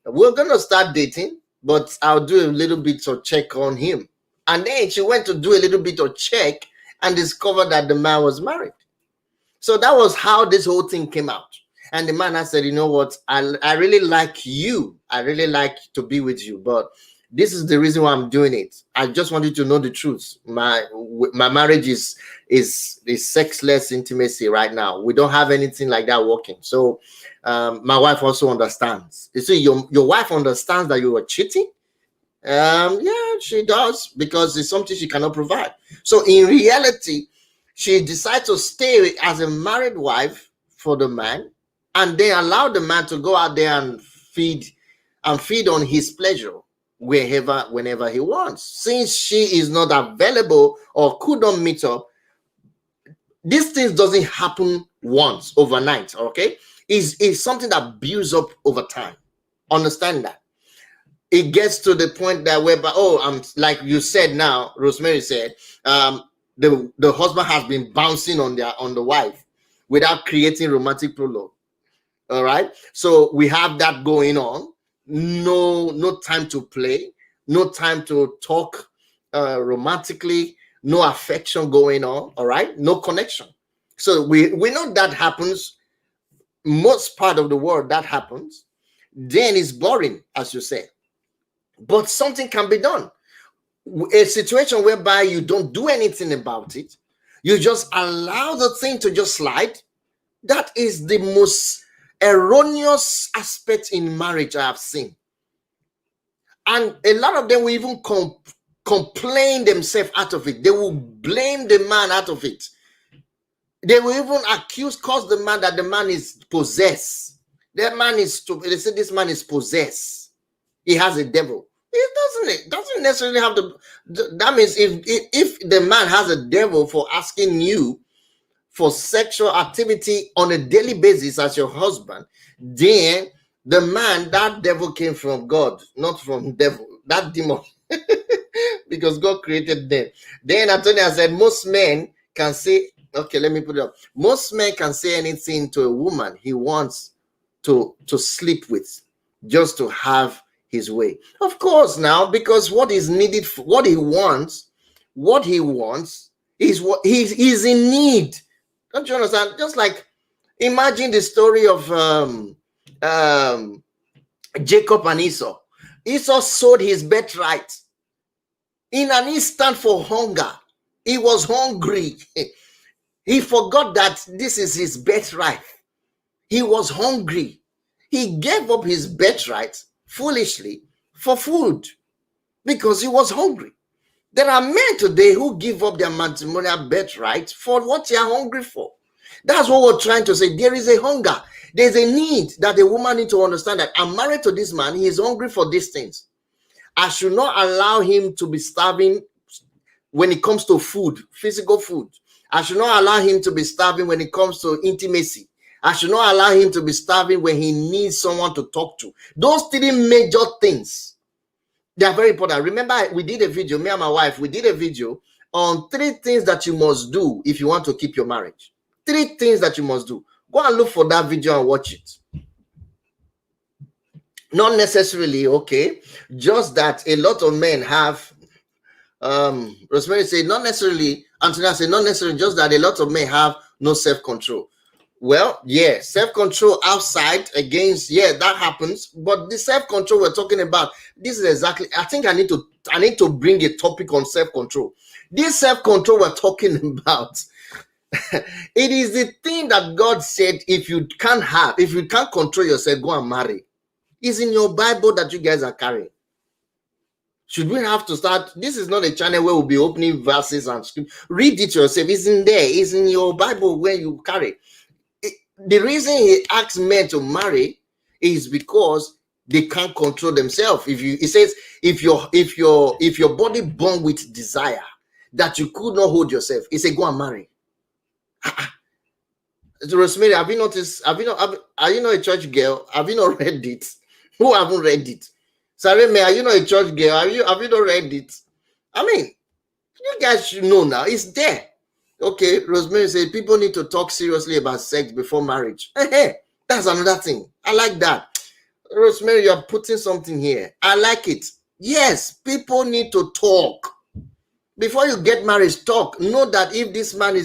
we're going to start dating, but I'll do a little bit of check on him. And then she went to do a little bit of check and discovered that the man was married. So that was how this whole thing came out. And the man has said, you know what, I really like you. I really like to be with you, but this is the reason why I'm doing it. I just want you to know the truth. My marriage is sexless intimacy right now. We don't have anything like that working. So my wife also understands. You see, your wife understands that you were cheating. Yeah, she does, because it's something she cannot provide. So in reality, she decided to stay as a married wife for the man, and then allow the man to go out there and feed on his pleasure whenever he wants. Since she is not available or could not meet up, these things doesn't happen once overnight. Okay, it's something that builds up over time. Understand that. It gets to the point that whereby, like you said now, Rosemary said, the husband has been bouncing on the wife without creating romantic prologue. All right, so we have that going on. No time to play, no time to talk romantically, no affection going on. All right, no connection. So we know that happens. Most part of the world that happens. Then it's boring, as you said. But something can be done. A situation whereby you don't do anything about it, you just allow the thing to just slide. That is the most erroneous aspect in marriage I have seen. And a lot of them will even complain themselves out of it. They will blame the man out of it. They will even cause the man that the man is possessed. They say this man is possessed. He has a devil. It doesn't necessarily have that means if the man has a devil for asking you for sexual activity on a daily basis as your husband, then the man, that devil came from God, not from devil, that demon. Because God created them. Then Antonia said, most men can say, okay, let me put it up. Most men can say anything to a woman he wants to sleep with, just to have his way. Of course, now, because what is needed, what he wants is what he's in need. Don't you understand? Just like, imagine the story of Jacob and Esau. Esau sold his birthright in an instant for hunger. He was hungry. He forgot that this is his birthright. He was hungry. He gave up his birthright foolishly for food because he was hungry. There are men today who give up their matrimonial birthright for what they are hungry for. That's what we're trying to say. There is a hunger. There's a need that a woman needs to understand that I'm married to this man. He is hungry for these things. I should not allow him to be starving when it comes to food, physical food. I should not allow him to be starving when it comes to intimacy. I should not allow him to be starving when he needs someone to talk to. Those three major things, they are very important. Remember, we did a video, me and my wife, we did a video on 3 things that you must do if you want to keep your marriage. 3 things that you must do. Go and look for that video and watch it. Not necessarily, okay, just that a lot of men have, Rosemary said, not necessarily, Antonia said, not necessarily, just that a lot of men have no self-control. Well, yeah, self-control outside against, yeah, that happens. But the self-control we're talking about, this is exactly, I think I need to bring a topic on self-control. This self-control we're talking about, it is the thing that God said, if you can't control yourself, go and marry. It's in your Bible that you guys are carrying. Should we have to start? This is not a channel where we'll be opening verses and script. Read it yourself. It's in there. It's in your Bible where you carry. The reason he asks men to marry is because they can't control themselves. It says if your body born with desire that you could not hold yourself, he said go and marry. Rosemary, have you noticed? Are you not a church girl? Have you not read it? Who haven't read it? Sareme, are you not a church girl? Have you not read it? I mean, you guys should know now. It's there. Okay, Rosemary said people need to talk seriously about sex before marriage. Hey, that's another thing. I like that. Rosemary, you're putting something here. I like it. Yes, people need to talk. Before you get married, talk. Know that if this man,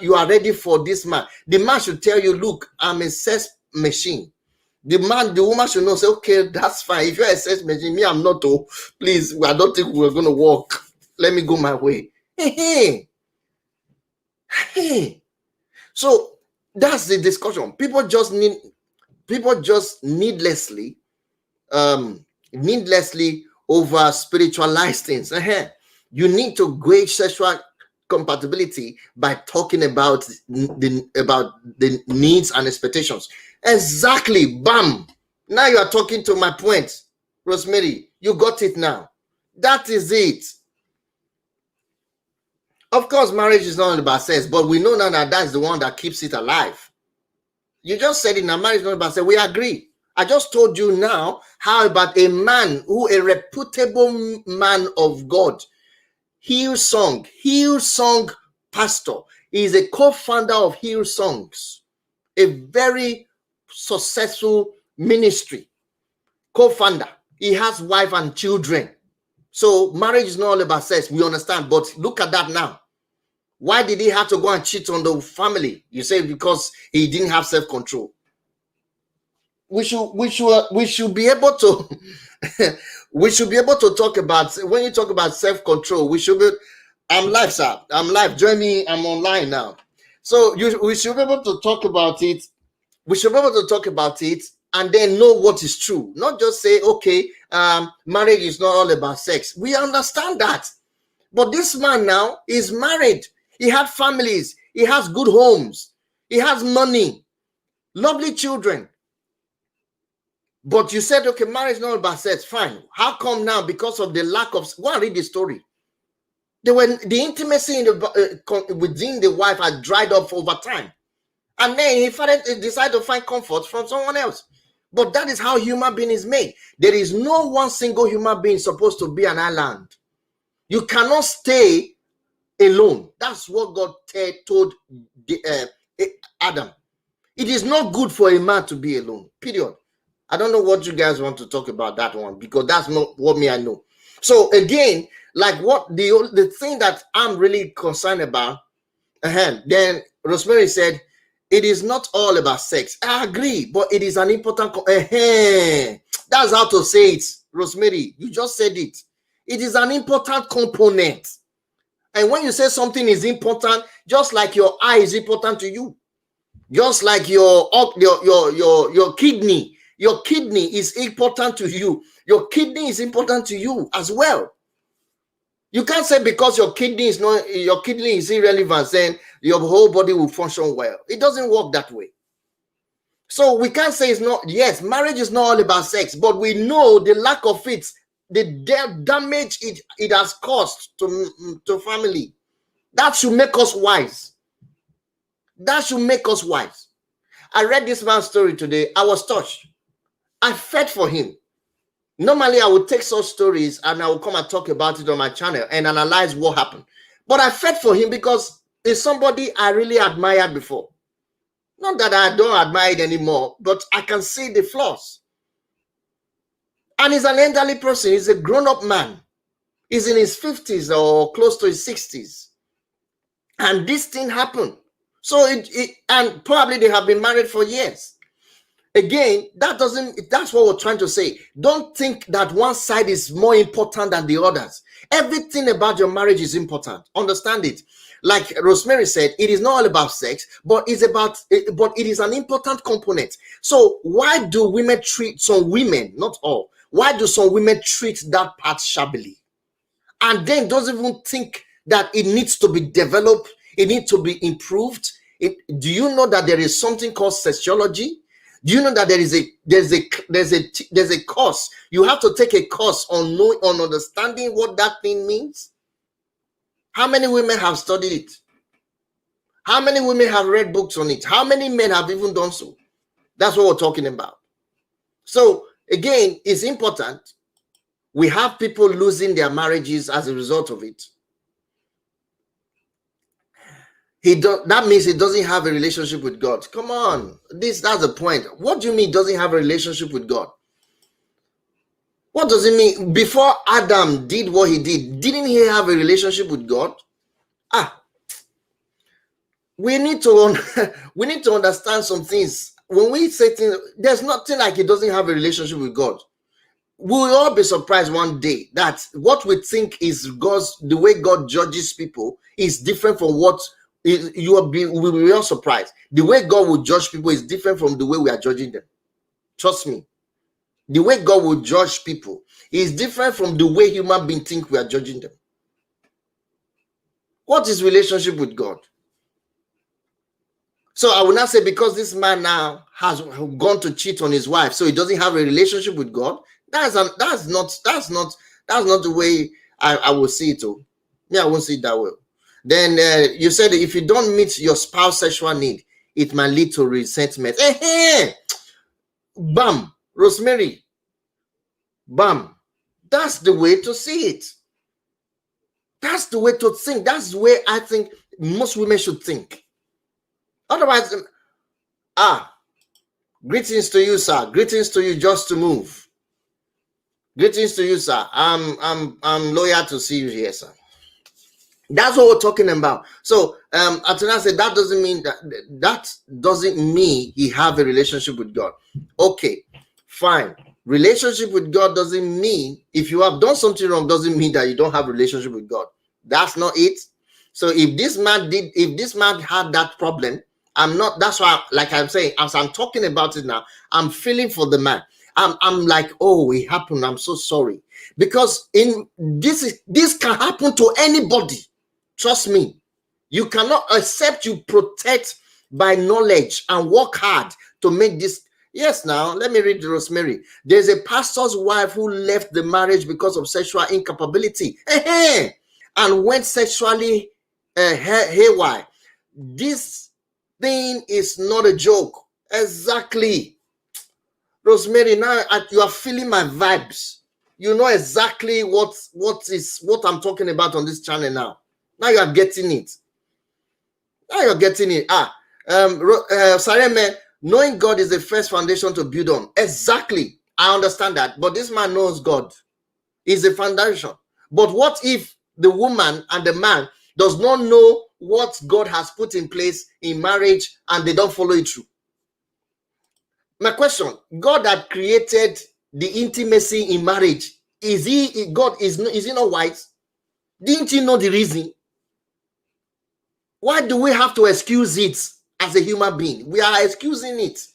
you are ready for this man. The man should tell you, look, I'm a sex machine. The woman should know, say, okay, that's fine. If you're a sex machine, me, I'm not. Oh, please, I don't think we're going to work. Let me go my way. Hey. So that's the discussion. People just needlessly over spiritualize things. You need to gauge sexual compatibility by talking about the needs and expectations. Exactly. Bam. Now you are talking to my point, Rosemary. You got it now. That is it. Of course, marriage is not about sex, but we know now that that's the one that keeps it alive. You just said it now. Marriage is not about sex. We agree. I just told you now how about a man a reputable man of God, Hillsong pastor. He is a co-founder of Hillsongs, a very successful ministry. Co-founder. He has wife and children. So marriage is not all about sex. We understand, but look at that now. Why did he have to go and cheat on the family? You say because he didn't have self-control. We should be able to we should be able to talk about, when you talk about self-control, we should be, I'm live, sir. I'm live. Join me. I'm online now. So we should be able to talk about it. We should be able to talk about it and then know what is true. Not just say, okay, marriage is not all about sex. We understand that. But this man now is married. He had families. He has good homes. He has money. Lovely children. But you said, okay, marriage is not about sex. Fine. How come now? Because of the lack of... Go and read the story. The intimacy within the wife had dried up over time. And then he decided to find comfort from someone else. But that is how human being is made. There is no one single human being supposed to be an island. You cannot stay alone. That's what God told Adam. It is not good for a man to be alone. Period. I don't know what you guys want to talk about that one, because that's not what I know. So again, like what the thing that I'm really concerned about, then Rosemary said, it is not all about sex. I agree, but it is an important, that's how to say it, Rosemary. You just said it. It is an important component. And when you say something is important, just like your eye is important to you, just like your kidney. Your kidney is important to you. Your kidney is important to you as well. You can't say because your kidney is irrelevant, then your whole body will function well. It doesn't work that way. So we can't say it's not. Yes, marriage is not all about sex, but we know the lack of it, the damage it has caused to family. That should make us wise. That should make us wise. I read this man's story today. I was touched. I fed for him. Normally, I would take such stories and I will come and talk about it on my channel and analyze what happened. But I fed for him because it's somebody I really admired before. Not that I don't admire it anymore, but I can see the flaws. And he's an elderly person. He's a grown-up man. He's in his 50s or close to his 60s. And this thing happened. So and probably they have been married for years. Again, that's what we're trying to say. Don't think that one side is more important than the others. Everything about your marriage is important. Understand it. Like Rosemary said, it is not all about sex, but it is an important component. So why do women treat some women, not all, why do some women treat that part shabbily? And then doesn't even think that it needs to be developed, it needs to be improved. Do you know that there is something called sexology? Do you know that there's a course? You have to take a course on understanding what that thing means. How many women have studied it? How many women have read books on it? How many men have even done so? That's what we're talking about. So again, it's important. We have people losing their marriages as a result of it. That means he doesn't have a relationship with God. Come on, that's the point. What do you mean doesn't have a relationship with God? What does it mean? Before Adam did what he did, didn't he have a relationship with God? We need to we need to understand some things. When we say things, there's nothing like he doesn't have a relationship with God. We'll all be surprised one day that what we think is God's, the way God judges people is different from what we'll be all surprised. The way God will judge people is different from the way we are judging them. Trust me. The way God will judge people is different from the way human beings think we are judging them. What is relationship with God? So I will not say because this man now has gone to cheat on his wife, so he doesn't have a relationship with God. That's not the way I will see it. Oh, me, I won't see it that way. Then you said if you don't meet your spouse's sexual need, it might lead to resentment. Bam, Rosemary. Bam. That's the way to see it. That's the way to think. That's the way I think most women should think. Otherwise, greetings to you, sir. Greetings to you, just to move. Greetings to you, sir. I'm loyal to see you here, sir. That's what we're talking about. So Atuna said that doesn't mean that doesn't mean he have a relationship with God. Okay, fine. Relationship with God doesn't mean if you have done something wrong doesn't mean that you don't have a relationship with God. That's not it. So if this man had that problem, that's why, like I'm saying, as I'm talking about it now, I'm feeling for the man. I'm like, oh, it happened. I'm so sorry. Because this can happen to anybody. Trust me. You cannot accept you protect by knowledge and work hard to make this. Yes, now let me read Rosemary. There's a pastor's wife who left the marriage because of sexual incapability and went sexually haywire. This thing is not a joke. Exactly. Rosemary, now you are feeling my vibes. You know exactly what I'm talking about on this channel now. Now you are getting it. Sareme, knowing God is the first foundation to build on. Exactly. I understand that. But this man knows God is the foundation. But what if the woman and the man does not know what God has put in place in marriage and they don't follow it through? My question, God that created the intimacy in marriage, is he not wise? Didn't he know the reason? Why do we have to excuse it as a human being? We are excusing it.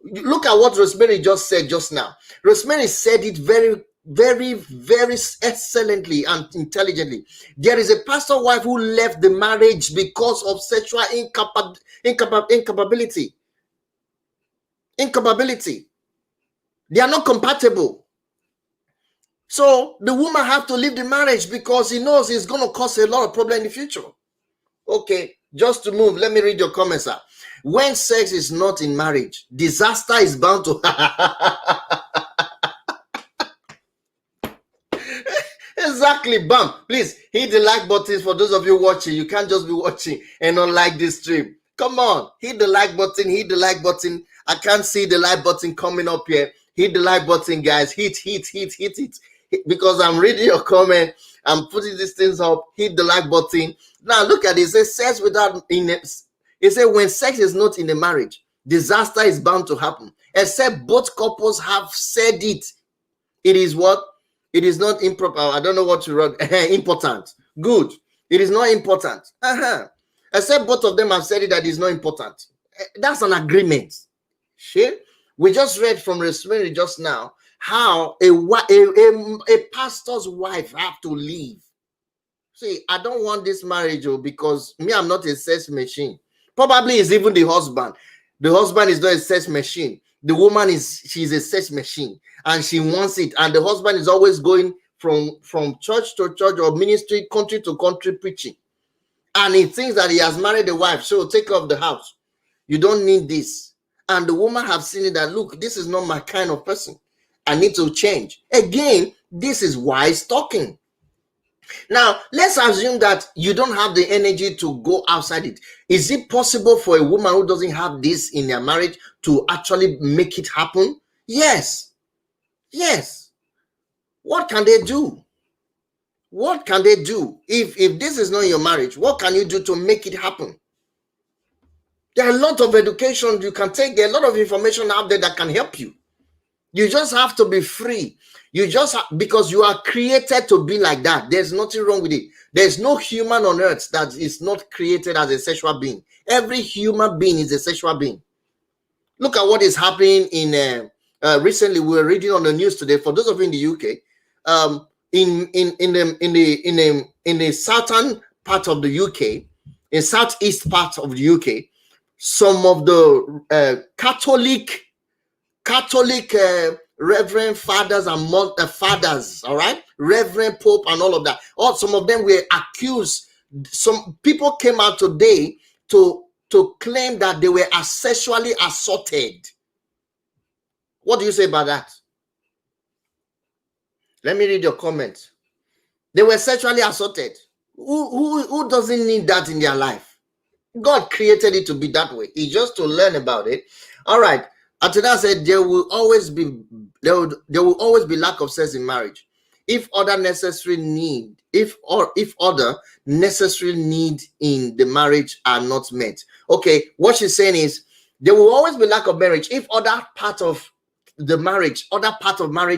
Look at what Rosemary just said just now. Rosemary said it very, very, very excellently and intelligently. There is a pastor wife who left the marriage because of sexual incapability. They are not compatible. So the woman have to leave the marriage because he knows it's going to cause a lot of problem in the future. Okay, just to move, let me read your comments. Sir. When sex is not in marriage, disaster is bound to exactly. Bam, please hit the like button. For those of you watching, you can't just be watching and not like this stream. Come on, hit the like button. I can't see the like button coming up here. Hit the like button, guys. Hit it. Because I'm reading your comment. I'm putting these things up. Hit the like button. Now look at this. It says sex without it says when sex is not in the marriage, disaster is bound to happen. Except both couples have said it. It is what? It is not improper. I don't know what to write. Important. Good. It is not important. Except both of them have said it that is not important. That's an agreement. Shit. We just read from Rosemary just now how a pastor's wife have to leave. See, I don't want this marriage because me, I'm not a sex machine. Probably it's even the husband. The husband is not a sex machine. The woman she's a sex machine and she wants it. And the husband is always going from church to church or ministry, country to country preaching. And he thinks that he has married a wife, so take care of the house. You don't need this. And the woman have seen it that, look, this is not my kind of person. I need to change. Again, this is wise talking. Now, let's assume that you don't have the energy to go outside it. Is it possible for a woman who doesn't have this in their marriage to actually make it happen? Yes. What can they do? What can they do? If this is not your marriage, what can you do to make it happen? There are a lot of education you can take. There are a lot of information out there that can help you. You just have to be free. You just because you are created to be like that. There's nothing wrong with it. There's no human on earth that is not created as a sexual being. Every human being is a sexual being. Look at what is happening in recently. We were reading on the news today. For those of you in the UK, in the southern part of the UK, in southeast part of the UK, some of the Catholic reverend fathers and fathers, all right, reverend pope and all of that. Or some of them were accused. Some people came out today to claim that they were sexually assaulted. What do you say about that? Let me read your comment. They were sexually assaulted. Who doesn't need that in their life? God created it to be that way. It's just to learn about it. All right. Atina said there will always be lack of sex in marriage if other necessary need in the marriage are not met. Okay, what she's saying is there will always be lack of marriage if other part of marriage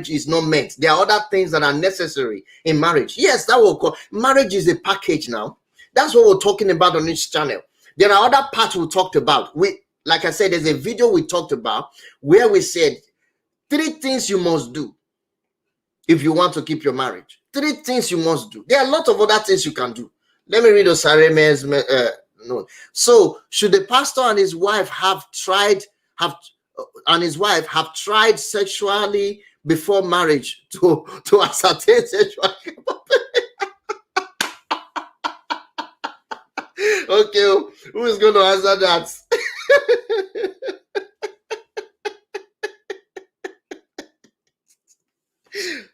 is not met. There are other things that are necessary in marriage. Yes, that will call marriage is a package now. That's what we're talking about on this channel. There are other parts we talked about. Like I said, there's a video we talked about where we said 3 things you must do if you want to keep your marriage. 3 things you must do. There are a lot of other things you can do. Let me read Osareme's note. So, should the pastor and his wife have tried sexually before marriage to ascertain sexual? Okay, who is going to answer that?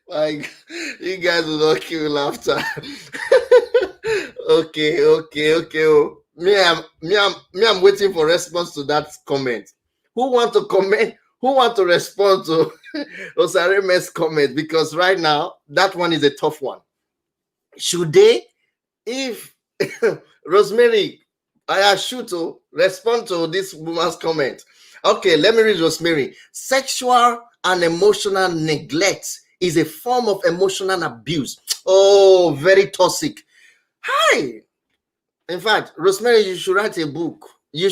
Like, you guys will not kill laughter. Okay. I'm waiting for response to that comment. Who want to comment? Who want to respond to Osareme's comment? Because right now, that one is a tough one. Should they, if Rosemary, I ask you to respond to this woman's comment. Okay, let me read Rosemary. Sexual and emotional neglect is a form of emotional abuse. Oh, very toxic. Hi. In fact, Rosemary, you should write a book. He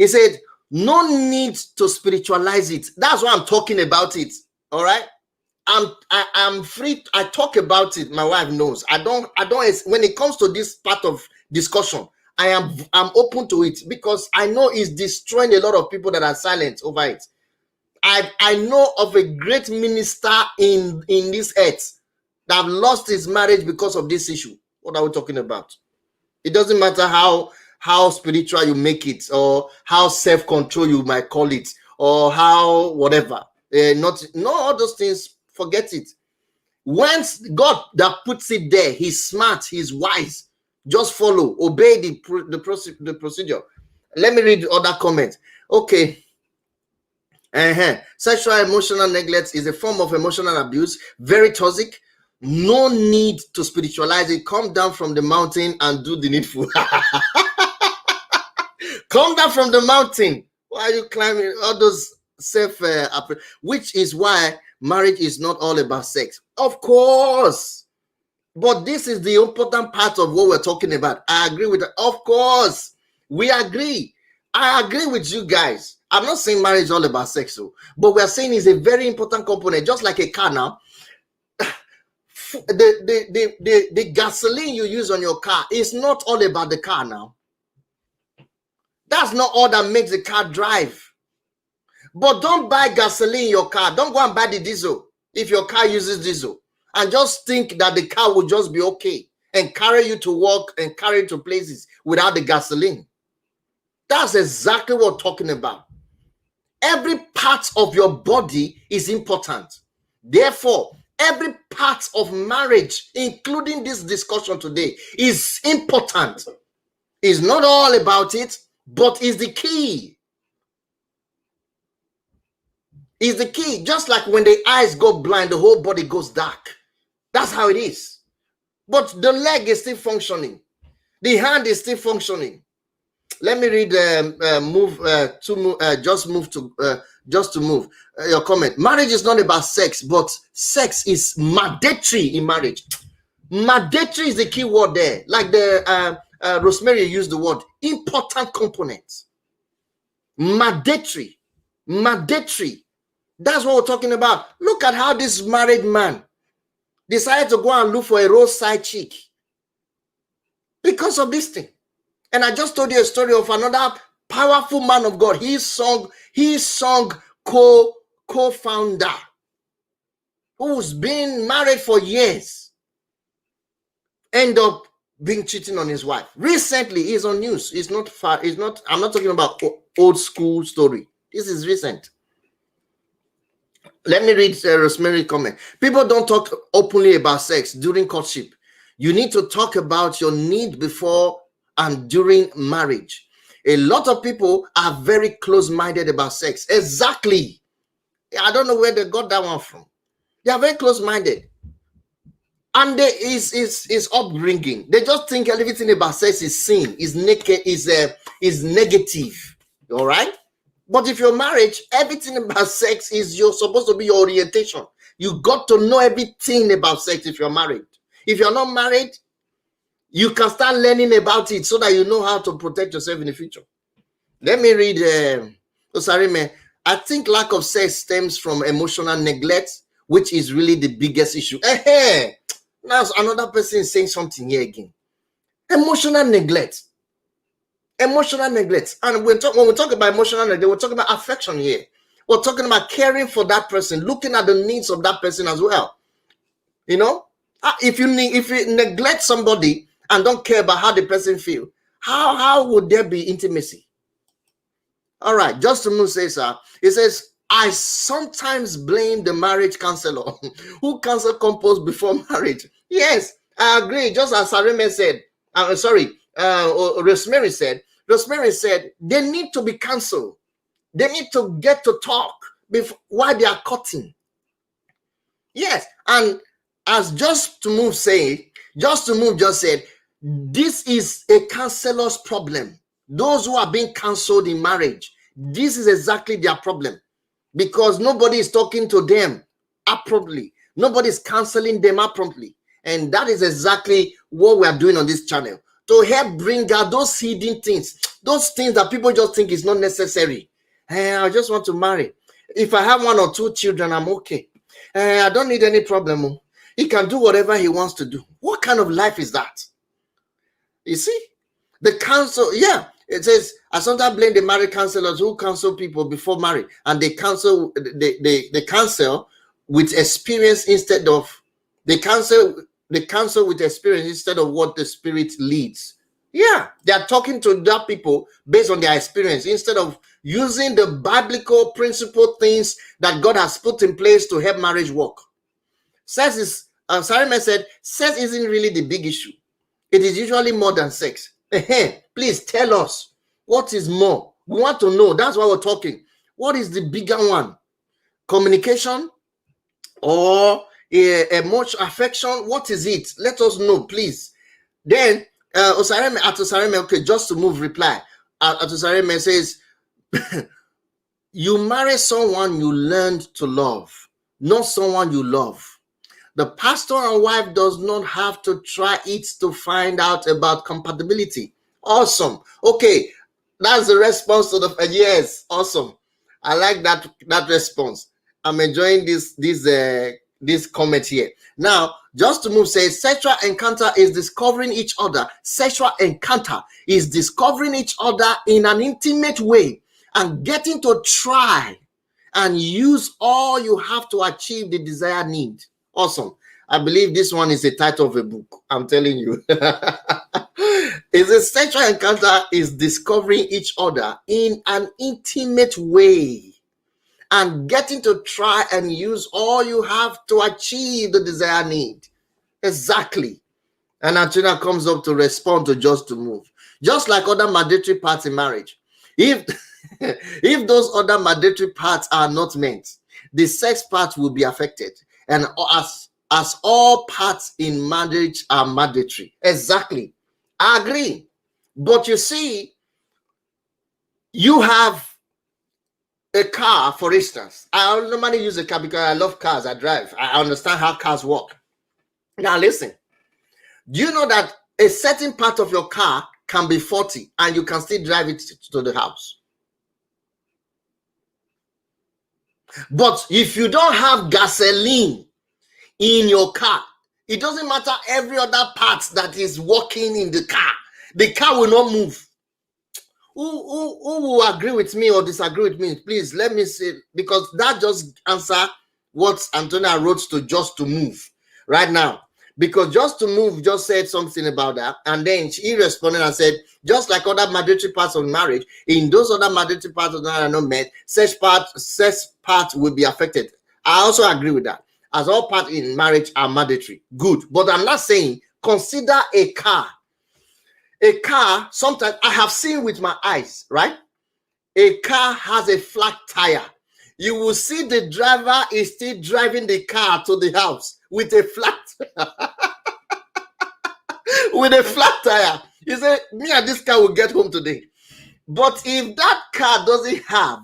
said, no need to spiritualize it. That's why I'm talking about it. All right. I'm free. I talk about it. My wife knows. I don't. When it comes to this part of discussion, I'm open to it because I know it's destroying a lot of people that are silent over it. I know of a great minister in this earth that lost his marriage because of this issue. What are we talking about? It doesn't matter how spiritual you make it, or how self-control you might call it, or how whatever. All those things. Forget it. Once God that puts it there, he's smart, he's wise. Just follow, obey the procedure. Let me read the other comments. Okay. Sexual emotional neglect is a form of emotional abuse, very toxic. No need to spiritualize it. Come down from the mountain and do the needful. Come down from the mountain. Why are you climbing all those which is why marriage is not all about sex. Of course. But this is the important part of what we're talking about. I agree with that. Of course. We agree. I agree with you guys. I'm not saying marriage is all about sex, but we're saying it's a very important component, just like a car now. The gasoline you use on your car is not all about the car now. That's not all that makes the car drive. But don't buy gasoline in your car. Don't go and buy the diesel if your car uses diesel. And just think that the car will just be okay and carry you to work and carry you to places without the gasoline. That's exactly what we're talking about. Every part of your body is important. Therefore, every part of marriage, including this discussion today, is important. It's not all about it, but is the key. is the key. Just like when the eyes go blind, the whole body goes dark. That's how it is. But the leg is still functioning. The hand is still functioning. Let me read just to move your comment. Marriage is not about sex, but sex is mandatory in marriage. Mandatory is the key word there. Like the Rosemary used the word important component. Mandatory. That's what we're talking about. Look at how this married man decided to go and look for a roadside chick because of this thing. And I just told you a story of another powerful man of God. He sung co-founder who's been married for years, end up being cheating on his wife. Recently, he's on news. It's not far. It's not. I'm not talking about old school story. This is recent. Let me read Rosemary's comment. People don't talk openly about sex during courtship. You need to talk about your need before and during marriage. A lot of people are very close-minded about sex. Exactly. I don't know where they got that one from. They are very close-minded. And there is upbringing. They just think everything about sex is sin, is naked, is negative. All right? But if you're married, everything about sex is supposed to be your orientation. You got to know everything about sex if you're married. If you're not married, you can start learning about it so that you know how to protect yourself in the future. Let me read Osarime. I think lack of sex stems from emotional neglect, which is really the biggest issue. Now another person is saying something here again. Emotional neglect. And when we talk about emotional neglect, we're talking about affection here. We're talking about caring for that person, looking at the needs of that person as well. You know, if you neglect somebody and don't care about how the person feels, how would there be intimacy? All right, just to move says, it says, I sometimes blame the marriage counselor who counsel couples before marriage. Yes, I agree. Just as Sarime said, Rosemary said they need to be counseled. They need to get to talk while they are cutting. Yes, and as Just to Move just said, this is a counselor's problem. Those who are being counseled in marriage, this is exactly their problem, because nobody is talking to them appropriately. Nobody is counseling them appropriately. And that is exactly what we are doing on this channel, to help bring out those hidden things, those things that people just think is not necessary. I just want to marry. If I have 1 or 2 children, I'm okay. I don't need any problem. He can do whatever he wants to do. What kind of life is that? You see, the counsel, it says, I sometimes blame the married counselors who counsel people before marriage, and they counsel with experience instead of with experience instead of what the Spirit leads. Yeah, they are talking to that people based on their experience instead of using the biblical principle things that God has put in place to help marriage work. Sex is, Sarime said, sex isn't really the big issue. It is usually more than sex. Please tell us, what is more? We want to know. That's why we're talking. What is the bigger one? Communication or emotion, affection? What is it? Let us know, please. Then Atosareme, okay, Just to Move reply. Atosareme says, you marry someone you learned to love, not someone you love. The pastor and wife does not have to try it to find out about compatibility. Awesome. Okay, that's the response to the yes. Awesome. I like that response. I'm enjoying this comment here. Now, Just to Move says, sexual encounter is discovering each other. Sexual encounter is discovering each other in an intimate way and getting to try and use all you have to achieve the desired need. Awesome. I believe this one is the title of a book. I'm telling you. It's a sexual encounter is discovering each other in an intimate way and getting to try and use all you have to achieve the desired need. Exactly. And Antonina comes up to respond to Just to Move. Just like other mandatory parts in marriage. If those other mandatory parts are not met, the sex part will be affected. And as all parts in marriage are mandatory. Exactly. I agree. But you see, you have a car, for instance. I normally use a car because I love cars. I drive. I understand how cars work. Now listen. Do you know that a certain part of your car can be faulty and you can still drive it to the house? But if you don't have gasoline in your car, it doesn't matter every other part that is working in the car will not move. Who will agree with me or disagree with me? Please let me say, because that just answer what Antonia wrote to Just to Move right now. Because Just to Move just said something about that, and then she responded and said, just like other mandatory parts of marriage, in those other mandatory parts of that are not met, sex part will be affected. I also agree with that. As all parts in marriage are mandatory, good. But I'm not saying consider a car. A car, sometimes I have seen with my eyes, right? A car has a flat tire. You will see the driver is still driving the car to the house with a flat with a flat tire. You say, me and this car will get home today. But if that car doesn't have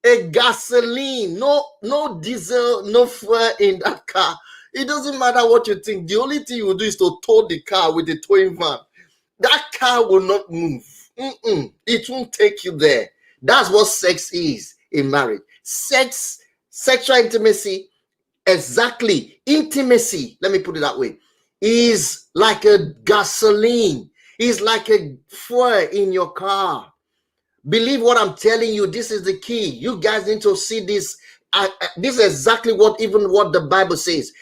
a gasoline, no diesel, no fuel in that car, it doesn't matter what you think. The only thing you will do is to tow the car with a towing van. That car will not move. It won't take you there. That's what sex is in marriage. Sexual intimacy, exactly. Intimacy, let me put it that way, is like a gasoline. It's like a fuel in your car. Believe what I'm telling you. This is the key. You guys need to see this. This is exactly what the Bible says.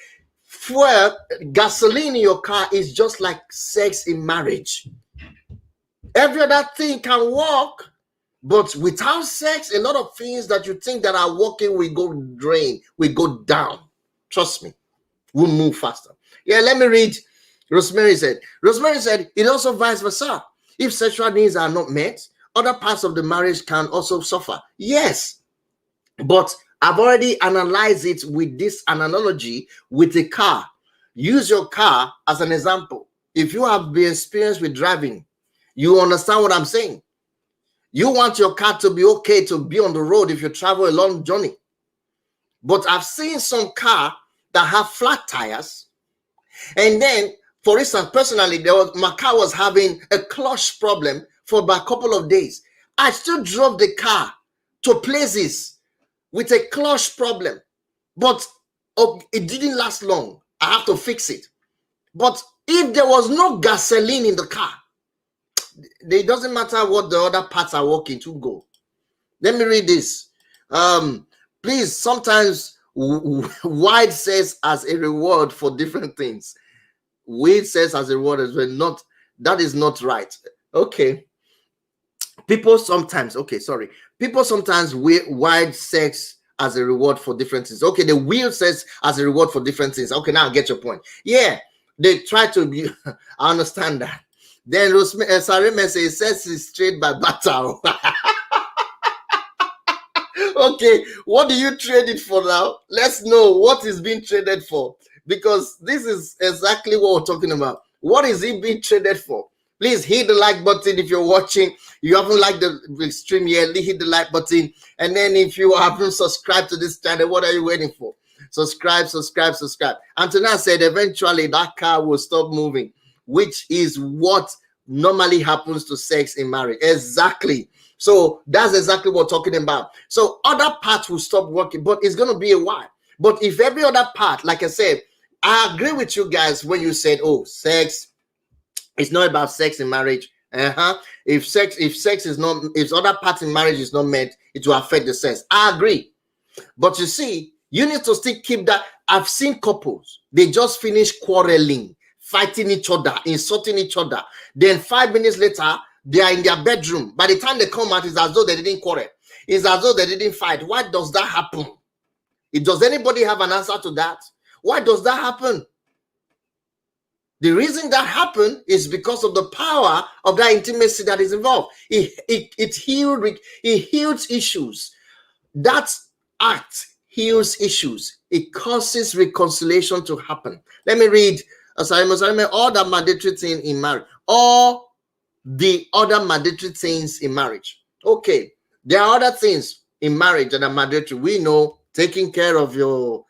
Fuel, gasoline in your car is just like sex in marriage. Every other thing can work, but without sex, a lot of things that you think that are working will go drain, will go down. Trust me, we'll move faster. Yeah, let me read. Rosemary said, it also vice versa. If sexual needs are not met, other parts of the marriage can also suffer. Yes, but I've already analyzed it with this analogy with a car. Use your car as an example. If you have been experienced with driving, you understand what I'm saying. You want your car to be okay to be on the road if you travel a long journey. But I've seen some car that have flat tires. And then, for instance, personally, my car was having a clutch problem for about a couple of days. I still drove the car to places with a clutch problem, but it didn't last long. I have to fix it. But if there was no gasoline in the car, it doesn't matter what the other parts are working to go. Let me read this. Please, sometimes wide says as a reward for different things. Weed says as a reward as well. Not, that is not right. Okay. People sometimes wide sex as a reward for different things. Okay, the wheel says as a reward for different things. Okay, now I get your point. Yeah, they try to be, I understand that. Then Sarime says sex is trade by battle. Okay, what do you trade it for now? Let's know what is being traded for, because this is exactly what we're talking about. What is it being traded for? Please hit the like button if you're watching. You haven't liked the stream yet, hit the like button. And then if you haven't subscribed to this channel, what are you waiting for? Subscribe. Antonia said eventually that car will stop moving, which is what normally happens to sex in marriage. Exactly. So that's exactly what we're talking about. So other parts will stop working, but it's going to be a while. But if every other part, like I said, I agree with you guys when you said, oh, sex, it's not about sex in marriage. If other parts in marriage is not met, it will affect the sex. I agree. But you see, you need to still keep that. I've seen couples, they just finish quarreling, fighting each other, insulting each other. Then 5 minutes later, they are in their bedroom. By the time they come out, it's as though they didn't quarrel. It's as though they didn't fight. Why does that happen? Does anybody have an answer to that? Why does that happen? The reason that happened is because of the power of that intimacy that is involved. It healed issues. That act heals issues. It causes reconciliation to happen. Let me read all the mandatory things in marriage. All the other mandatory things in marriage. Okay, there are other things in marriage that are mandatory. We know taking care of you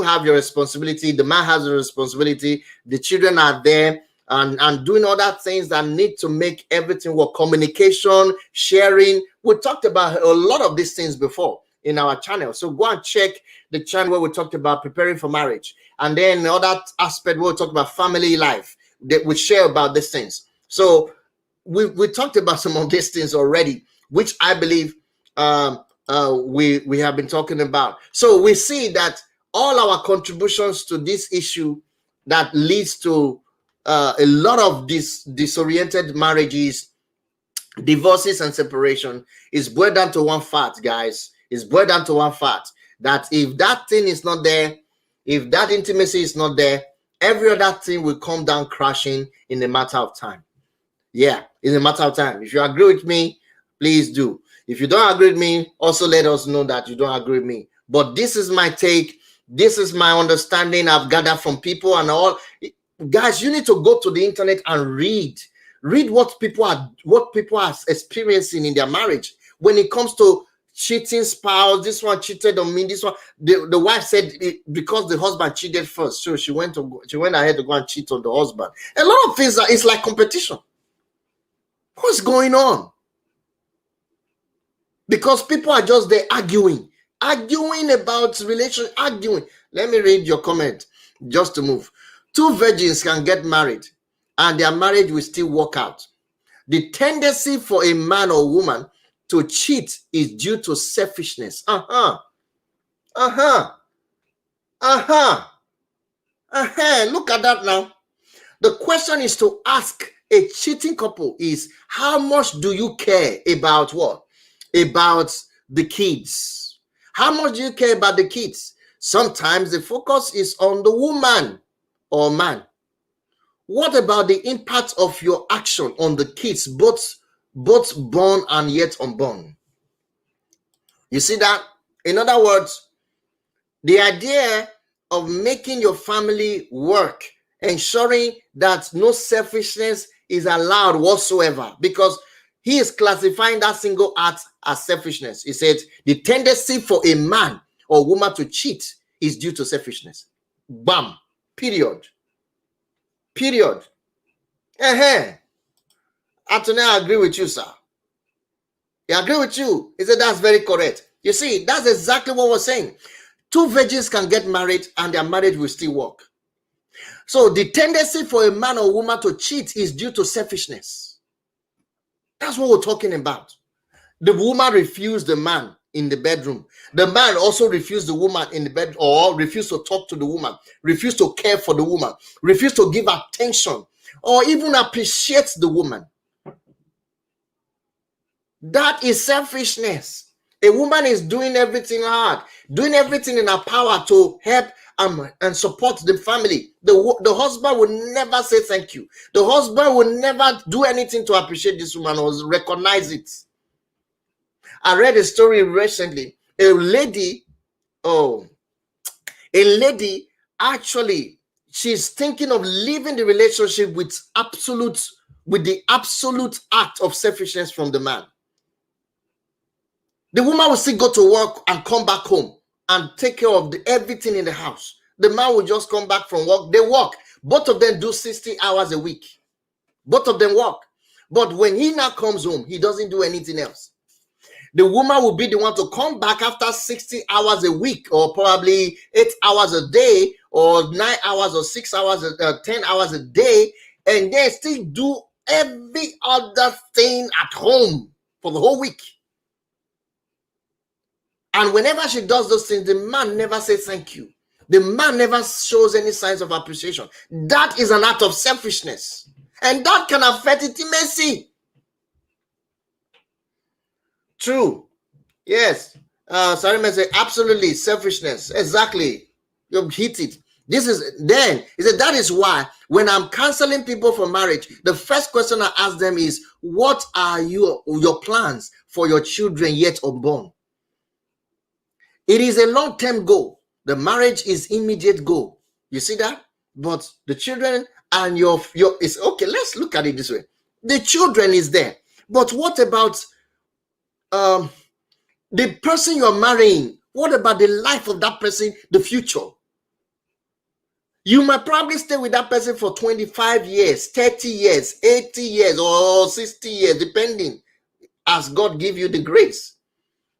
have your responsibility. The man has a responsibility. The children are there. And doing other things that need to make everything work. Communication, sharing. We talked about a lot of these things before in our channel. So go and check the channel where we talked about preparing for marriage. And then the other aspect where we talked about family life, that we share about these things. So we talked about some of these things already, which I believe we have been talking about. So we see that all our contributions to this issue that leads to a lot of disoriented marriages, divorces, and separation is boiled down to one fact, guys. It's boiled down to one fact, that if that thing is not there, if that intimacy is not there, every other thing will come down crashing in a matter of time. Yeah, in a matter of time. If you agree with me, please do. If you don't agree with me, also let us know that you don't agree with me. But this is my take. This is my understanding I've gathered from people and all. Guys, you need to go to the internet and read what people are experiencing in their marriage when it comes to cheating spouse. This one cheated on me. This one, the wife said because the husband cheated first, so she went ahead to go and cheat on the husband. A lot of things it's like competition. What's going on? Because people are just there arguing about relationship, arguing. Let me read your comment just to move. 2 virgins can get married and their marriage will still work out. The tendency for a man or woman to cheat is due to selfishness. Look at that now. The question is to ask a cheating couple is, how much do you care about what? About the kids. How much do you care about the kids? Sometimes the focus is on the woman or man. What about the impact of your action on the kids, both born and yet unborn? You see that? In other words, the idea of making your family work, ensuring that no selfishness is allowed whatsoever, because he is classifying that single act as selfishness. He said the tendency for a man or woman to cheat is due to selfishness. Bam. Period. Anthony, I agree with you, sir. I agree with you. He said that's very correct. You see, that's exactly what we're saying. 2 virgins can get married and their marriage will still work. So the tendency for a man or woman to cheat is due to selfishness. That's what we're talking about. The woman refused the man in the bedroom. The man also refused the woman in the bed, or refused to talk to the woman, refused to care for the woman, refused to give attention, or even appreciate the woman. That is selfishness. A woman is doing everything hard, doing everything in her power to help and support the family. The husband will never say thank you. The husband will never do anything to appreciate this woman or recognize it. I read a story recently. A lady actually, she's thinking of leaving the relationship with the absolute act of selfishness from the man. The woman will still go to work and come back home and take care of everything in the house. The man will just come back from work. They work. Both of them do 60 hours a week. Both of them work. But when he now comes home, he doesn't do anything else. The woman will be the one to come back after 60 hours a week, or probably 8 hours a day, or 9 hours, or 6 hours, 10 hours a day, and then still do every other thing at home for the whole week. And whenever she does those things, the man never says thank you. The man never shows any signs of appreciation. That is an act of selfishness. And that can affect intimacy. True. Yes. Sarima said, absolutely, selfishness. Exactly. You've hit it. He said, that is why when I'm counseling people for marriage, the first question I ask them is, what are your plans for your children yet unborn? It is a long-term goal. The marriage is immediate goal. You see that? But the children and your is okay. Let's look at it this way. The children is there. But what about the person you're marrying? What about the life of that person, the future? You might probably stay with that person for 25 years, 30 years, 80 years, or 60 years, depending as God give you the grace.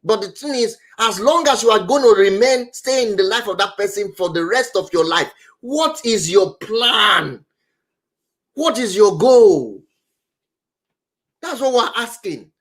But the thing is, as long as you are going to remain, stay in the life of that person for the rest of your life, what is your plan? What is your goal? That's what we're asking.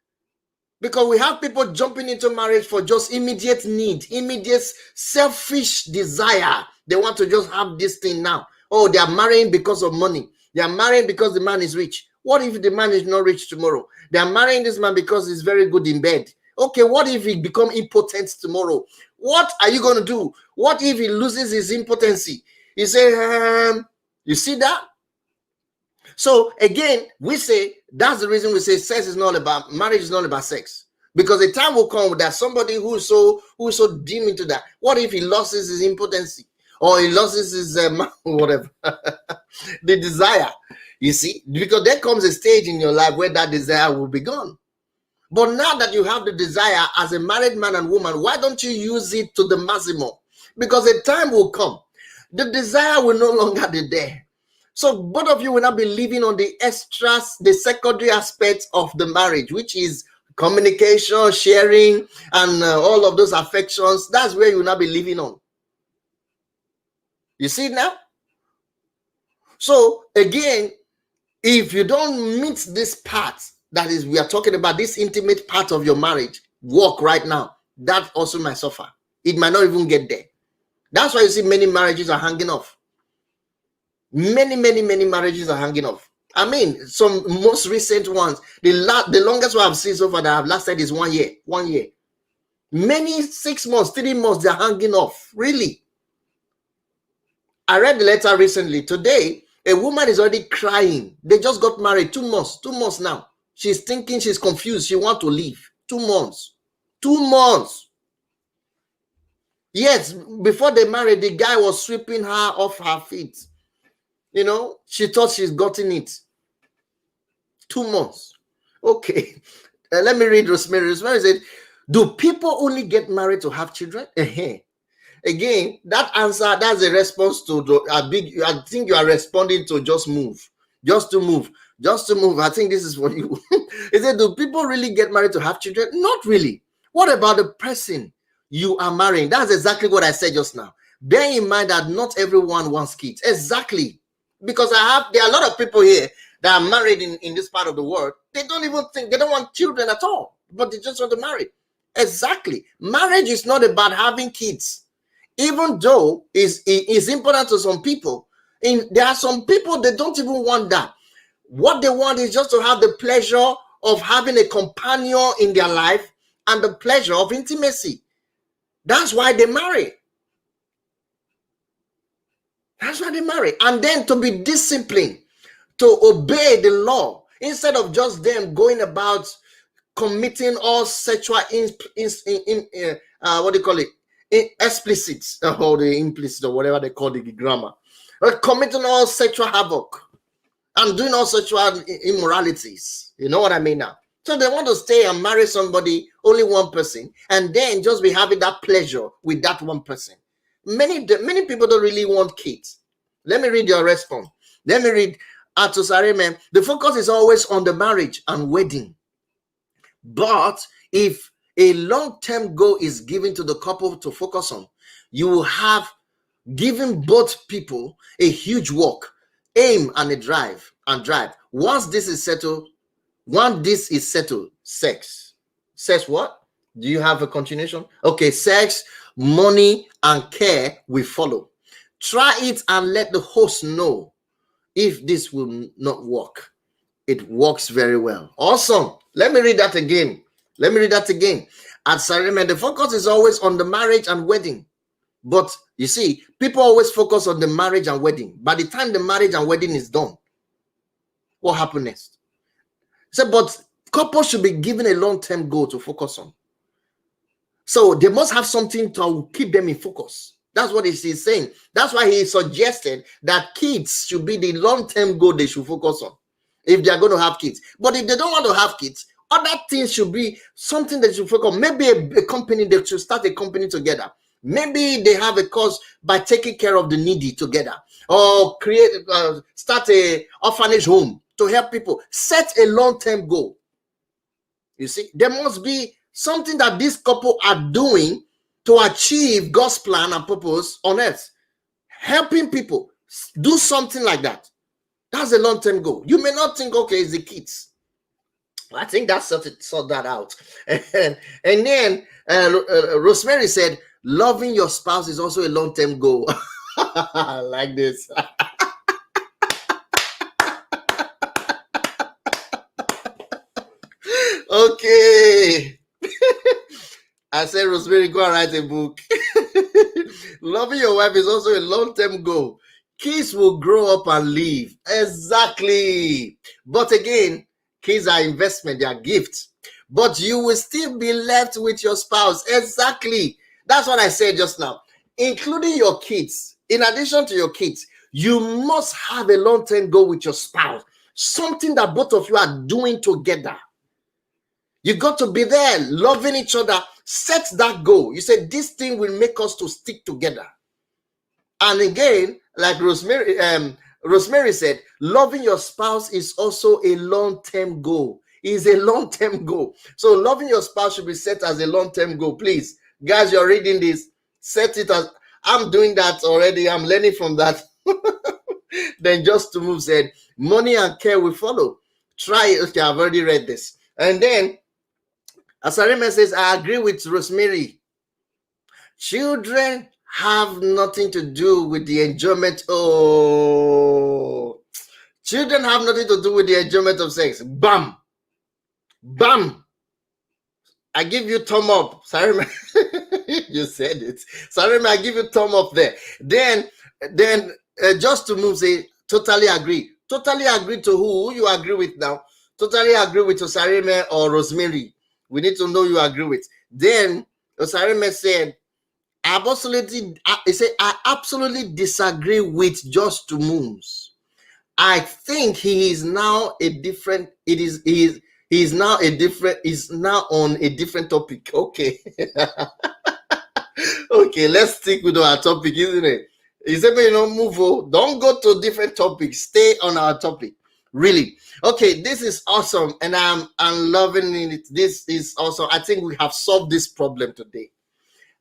Because we have people jumping into marriage for just immediate need, immediate selfish desire. They want to just have this thing now. Oh, they are marrying because of money. They are marrying because the man is rich. What if the man is not rich tomorrow? They are marrying this man because he's very good in bed. Okay, what if he become impotent tomorrow? What are you going to do? What if he loses his impotency? You say, you see that? So again, we say that's the reason we say sex is not about marriage, is not about sex. Because a time will come that somebody who is so deep into that. What if he loses his impotency or he loses his whatever the desire? You see, because there comes a stage in your life where that desire will be gone. But now that you have the desire as a married man and woman, why don't you use it to the maximum? Because a time will come, the desire will no longer be there. So both of you will not be living on the extras, the secondary aspects of the marriage, which is communication, sharing, and all of those affections. That's where you will not be living on. You see now? So again, if you don't meet this part, that is, we are talking about this intimate part of your marriage, work right now, that also might suffer. It might not even get there. That's why you see many marriages are hanging off. Many marriages are hanging off. I mean, some most recent ones, the longest one I've seen so far that I've lasted is 1 year. 1 year. Many 6 months, 3 months, they're hanging off. Really. I read the letter recently. Today, a woman is already crying. They just got married 2 months. 2 months now. She's thinking, she's confused. She wants to leave. 2 months. 2 months. Yes, before they married, the guy was sweeping her off her feet. You know, she thought she's gotten it. 2 months. Okay. Let me read Rosemary. Rosemary said, do people only get married to have children? Again, that answer, that's a response to I think you are responding to just move. Just to move. Just to move. I think this is for you. He said, do people really get married to have children? Not really. What about the person you are marrying? That's exactly what I said just now. Bear in mind that not everyone wants kids. Exactly. Because there are a lot of people here that are married in this part of the world. They don't even think, they don't want children at all, but they just want to marry. Exactly. Marriage is not about having kids. Even though it's important to some people, there are some people that don't even want that. What they want is just to have the pleasure of having a companion in their life and the pleasure of intimacy. That's why they marry. That's why they marry. And then to be disciplined, to obey the law, instead of just them going about committing all sexual what do you call it? Explicit, or the implicit, or whatever they call the grammar. Committing all sexual havoc and doing all sexual immoralities. You know what I mean now? So they want to stay and marry somebody, only one person, and then just be having that pleasure with that one person. Many people don't really want kids. Let me read your response. Let me read Atusareme. The focus is always on the marriage and wedding. But if a long-term goal is given to the couple to focus on, you will have given both people a huge work, aim, and a drive. Once this is settled, sex. Sex what? Do you have a continuation? Okay, sex, money, and care will follow. Try it and let the host know if this will not work. It works very well. Awesome. Let me read that again. At Sarime, the focus is always on the marriage and wedding. But you see, people always focus on the marriage and wedding. By the time the marriage and wedding is done, what happens next? So, but couples should be given a long-term goal to focus on. So they must have something to keep them in focus. That's what he's saying. That's why he suggested that kids should be the long-term goal they should focus on if they are going to have kids. But if they don't want to have kids, other things should be something that should focus on. Maybe a company, they should start a company together. Maybe they have a cause by taking care of the needy together, or start a orphanage home to help people. Set a long-term goal. You see, there must be something that this couple are doing to achieve God's plan and purpose on earth. Helping people do something like that. That's a long-term goal. You may not think, okay, it's the kids. I think that's sort that out. And then Rosemary said, loving your spouse is also a long-term goal. I like this. Okay. I said, Rosemary, go and write a book. Loving your wife is also a long-term goal. Kids will grow up and leave. Exactly. But again, kids are investment, they are gifts. But you will still be left with your spouse. Exactly. That's what I said just now. Including your kids. In addition to your kids, you must have a long-term goal with your spouse. Something that both of you are doing together. You got to be there, loving each other. Set that goal. You said this thing will make us to stick together. And again, like Rosemary said, loving your spouse is also a long-term goal. Is a long-term goal. So loving your spouse should be set as a long-term goal. Please, guys, you're reading this. Set it as, I'm doing that already. I'm learning from that. Then Just to Move said, money and care will follow. Try it. Okay, I've already read this. And then Asarima says, I agree with Rosemary. Children have nothing to do with the enjoyment. Oh, children have nothing to do with the enjoyment of sex. Bam. Bam. I give you thumb up. Sarima, you said it. Sarima, I give you thumb up there. Then Just to Move say, totally agree. Totally agree to who you agree with now. Totally agree with Osarime or Rosemary. We need to know you agree with. Then Osarime said, I absolutely disagree with Just to Move. I think he is now a different. He's now on a different topic. Okay. Okay, let's stick with our topic, isn't it? He said, move on. Don't go to different topics. Stay on our topic. Really. Okay, this is awesome. And I'm loving it. This is awesome. I think we have solved this problem today.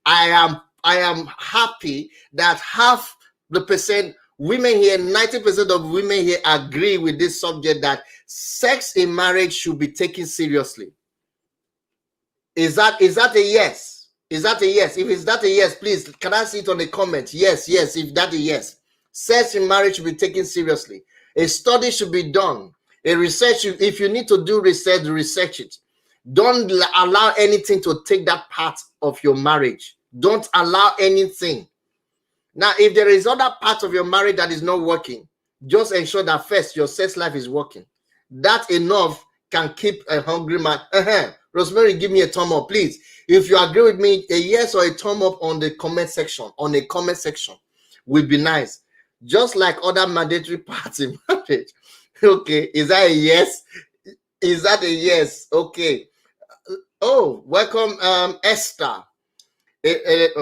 I am happy that half the percent women here, 90% of women here agree with this subject, that sex in marriage should be taken seriously. Is that a yes? Is that a yes? If it's not a yes, please, can I see it on the comment? Yes, if that a yes. Sex in marriage should be taken seriously. A study should be done. A research, if you need to do research, research it. Don't allow anything to take that part of your marriage. Don't allow anything. Now, if there is other part of your marriage that is not working, just ensure that first your sex life is working. That enough can keep a hungry man. Rosemary, give me a thumb up, please. If you agree with me, a yes or a thumb up on the comment section. On the comment section would be nice. Just like other mandatory parts in marriage. Okay, is that a yes? Is that a yes? Okay. Oh, welcome, Esther.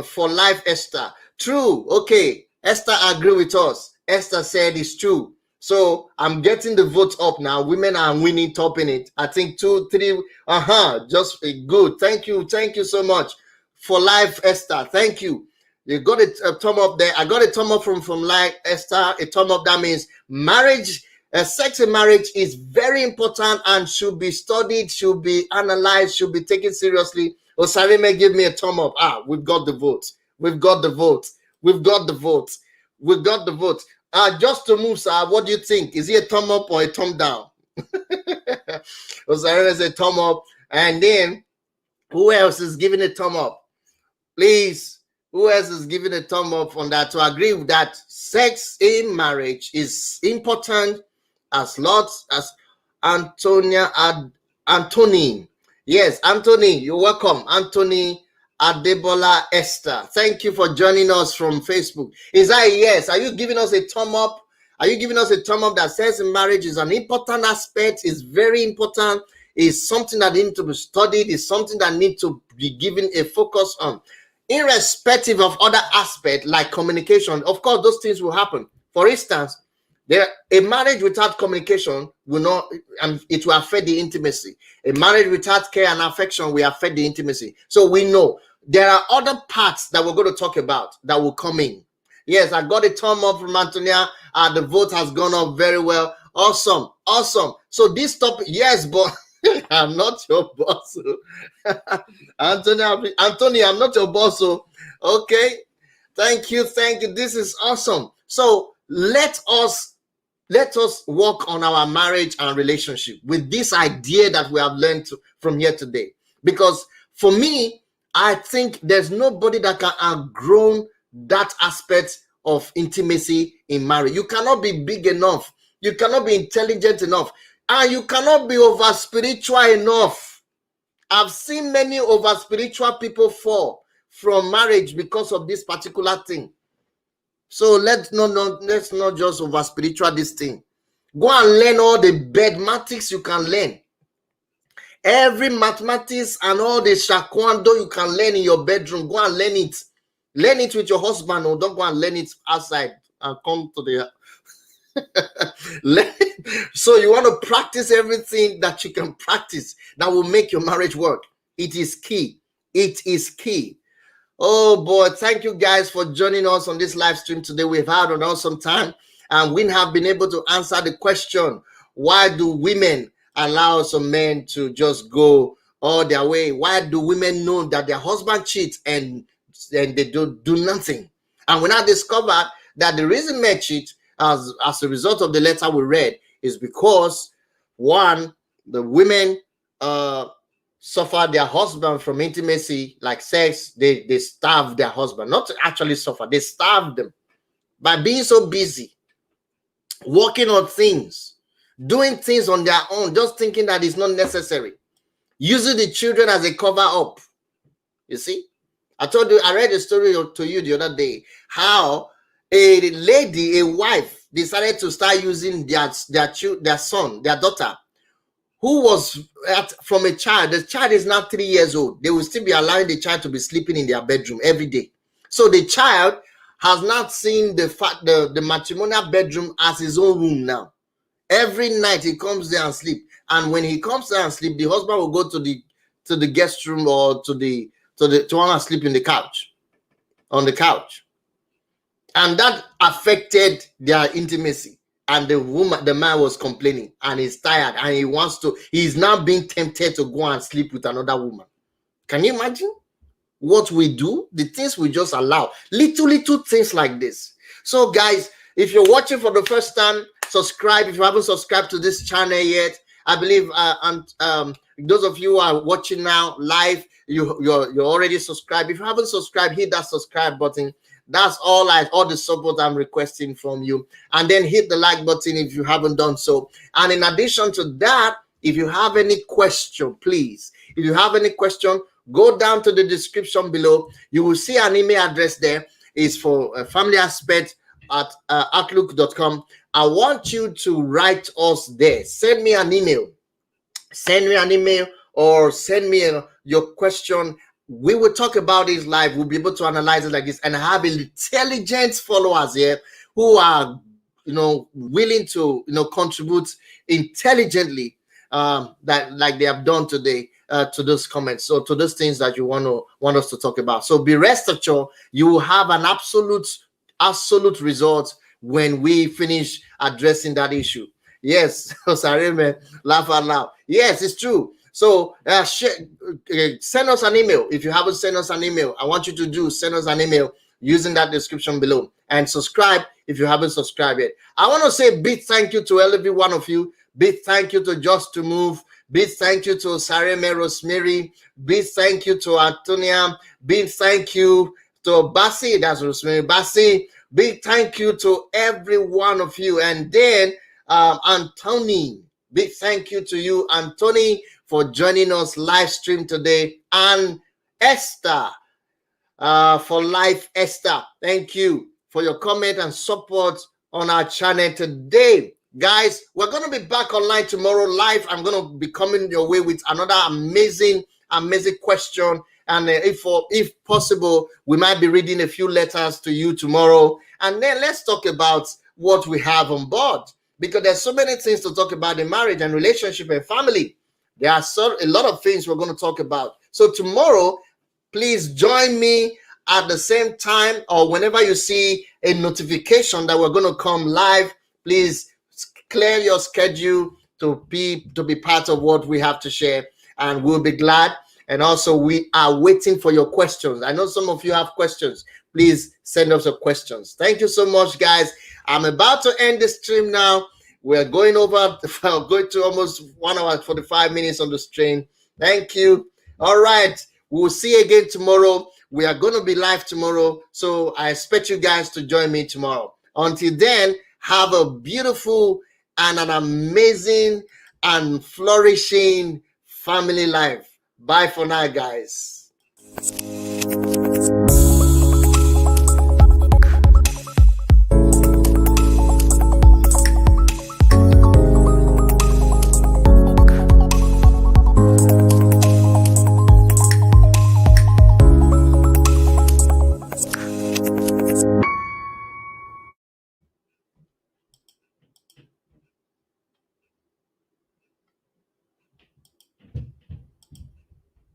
For life, Esther. True. Okay, Esther agree with us. Esther said it's true. So I'm getting the votes up now. Women are winning, topping it. I think 2, 3. Just good. Thank you so much. For life, Esther. Thank you. You got a thumb up there. I got a thumb up from life, Esther. A thumb up. That means marriage. Sex in marriage is very important and should be studied, should be analyzed, should be taken seriously. Osarime, give me a thumb up. We've got the vote. We've got the vote. We've got the vote. We've got the vote. Just to move, sir, what do you think? Is it a thumb up or a thumb down? Osarime said thumb up. And then, who else is giving a thumb up? Please, who else is giving a thumb up on that to agree with that sex in marriage is important as lots as Anthony. Yes, Anthony, you're welcome. Anthony Adebola Esther, thank you for joining us from Facebook. Is that a yes? Are you giving us a thumb up? Are you giving us a thumb up that says marriage is an important aspect, is very important, is something that needs to be studied, is something that needs to be given a focus on, irrespective of other aspects like communication? Of course, those things will happen. For instance, a marriage without communication will not, and it will affect the intimacy. A marriage without care and affection will affect the intimacy. So we know there are other parts that we're going to talk about that will come in. Yes, I got a thumb up from Antonia. The vote has gone up very well. Awesome, awesome. So this topic, yes, but I'm not your boss. Antonia, I'm not your boss. Okay, thank you. This is awesome. So let us work on our marriage and relationship with this idea that we have learned from here today. Because for me, I think there's nobody that can outgrow that aspect of intimacy in marriage. You cannot be big enough. You cannot be intelligent enough. And you cannot be over spiritual enough. I've seen many over spiritual people fall from marriage because of this particular thing. So let's not just over spiritual this thing. Go and learn all the mathematics you can learn. Every mathematics and all the shakwando you can learn in your bedroom. Go and learn it. Learn it with your husband, or don't go and learn it outside and come to the So you want to practice everything that you can practice that will make your marriage work. It is key. It is key. Oh boy, thank you guys for joining us on this live stream today. We've had an awesome time, and we have been able to answer the question, why do women allow some men to just go all their way? Why do women know that their husband cheats and they do nothing? And we now discovered that the reason men cheat as a result of the letter we read is because, one, the women suffer their husband from intimacy, like sex. They starve their husband, not to actually suffer, they starve them by being so busy working on things, doing things on their own, just thinking that it's not necessary, using the children as a cover up. You see, I read a story to you the other day, how a lady, a wife, decided to start using their son, their daughter, who was from a child. The child is now 3 years old. They will still be allowing the child to be sleeping in their bedroom every day. So the child has not seen the matrimonial bedroom as his own room now. Every night he comes there and sleep. And when he comes there and sleep, the husband will go to the guest room or to want to sleep in the couch, on the couch. And that affected their intimacy. And the man was complaining, and he's tired, and he's now being tempted to go and sleep with another woman. Can you imagine what we do? The things we just allow, little things like this. So guys, if you're watching for the first time, subscribe. If you haven't subscribed to this channel yet, I believe those of you who are watching now live, you're already subscribed. If you haven't subscribed, hit that subscribe button. That's all the support I'm requesting from you. And then hit the like button if you haven't done so. And in addition to that, if you have any question, please, if you have any question, go down to the description below. You will see an email address there. It's for familyaspect@outlook.com. I want you to write us there. Send me an email. Or send me your question. We will talk about this live. We'll be able to analyze it like this, and have intelligent followers here who are, willing to, contribute intelligently, that like they have done today to those comments. So to those things that you want us to talk about. So be rest assured, you will have an absolute result when we finish addressing that issue. Yes, sorry, man, laugh out loud. Yes, it's true. So send us an email. If you haven't sent us an email, I want you to send us an email using that description below, and subscribe if you haven't subscribed yet. I want to say big thank you to every one of you. Big thank you to Just to Move. Big thank you to Sareme Rosemary. Big thank you to Antonia. Big thank you to Bassi. That's Rosemary Bassi. Big thank you to every one of you. And then Anthony. Big thank you to you, Anthony, for joining us live stream today. And Esther, for life, Esther. Thank you for your comment and support on our channel today. Guys, we're going to be back online tomorrow live. I'm going to be coming your way with another amazing question. And if possible, we might be reading a few letters to you tomorrow. And then let's talk about what we have on board, because there's so many things to talk about in marriage and relationship and family. There are a lot of things we're going to talk about. So tomorrow, please join me at the same time, or whenever you see a notification that we're going to come live, please clear your schedule to be part of what we have to share, and we'll be glad. And also, we are waiting for your questions. I know some of you have questions. Please send us your questions. Thank you so much, guys. I'm about to end the stream now. We're going to almost 1 hour 45 minutes on the stream. Thank you. All right. We'll see you again tomorrow. We are going to be live tomorrow. So I expect you guys to join me tomorrow. Until then, have a beautiful and an amazing and flourishing family life. Bye for now, guys.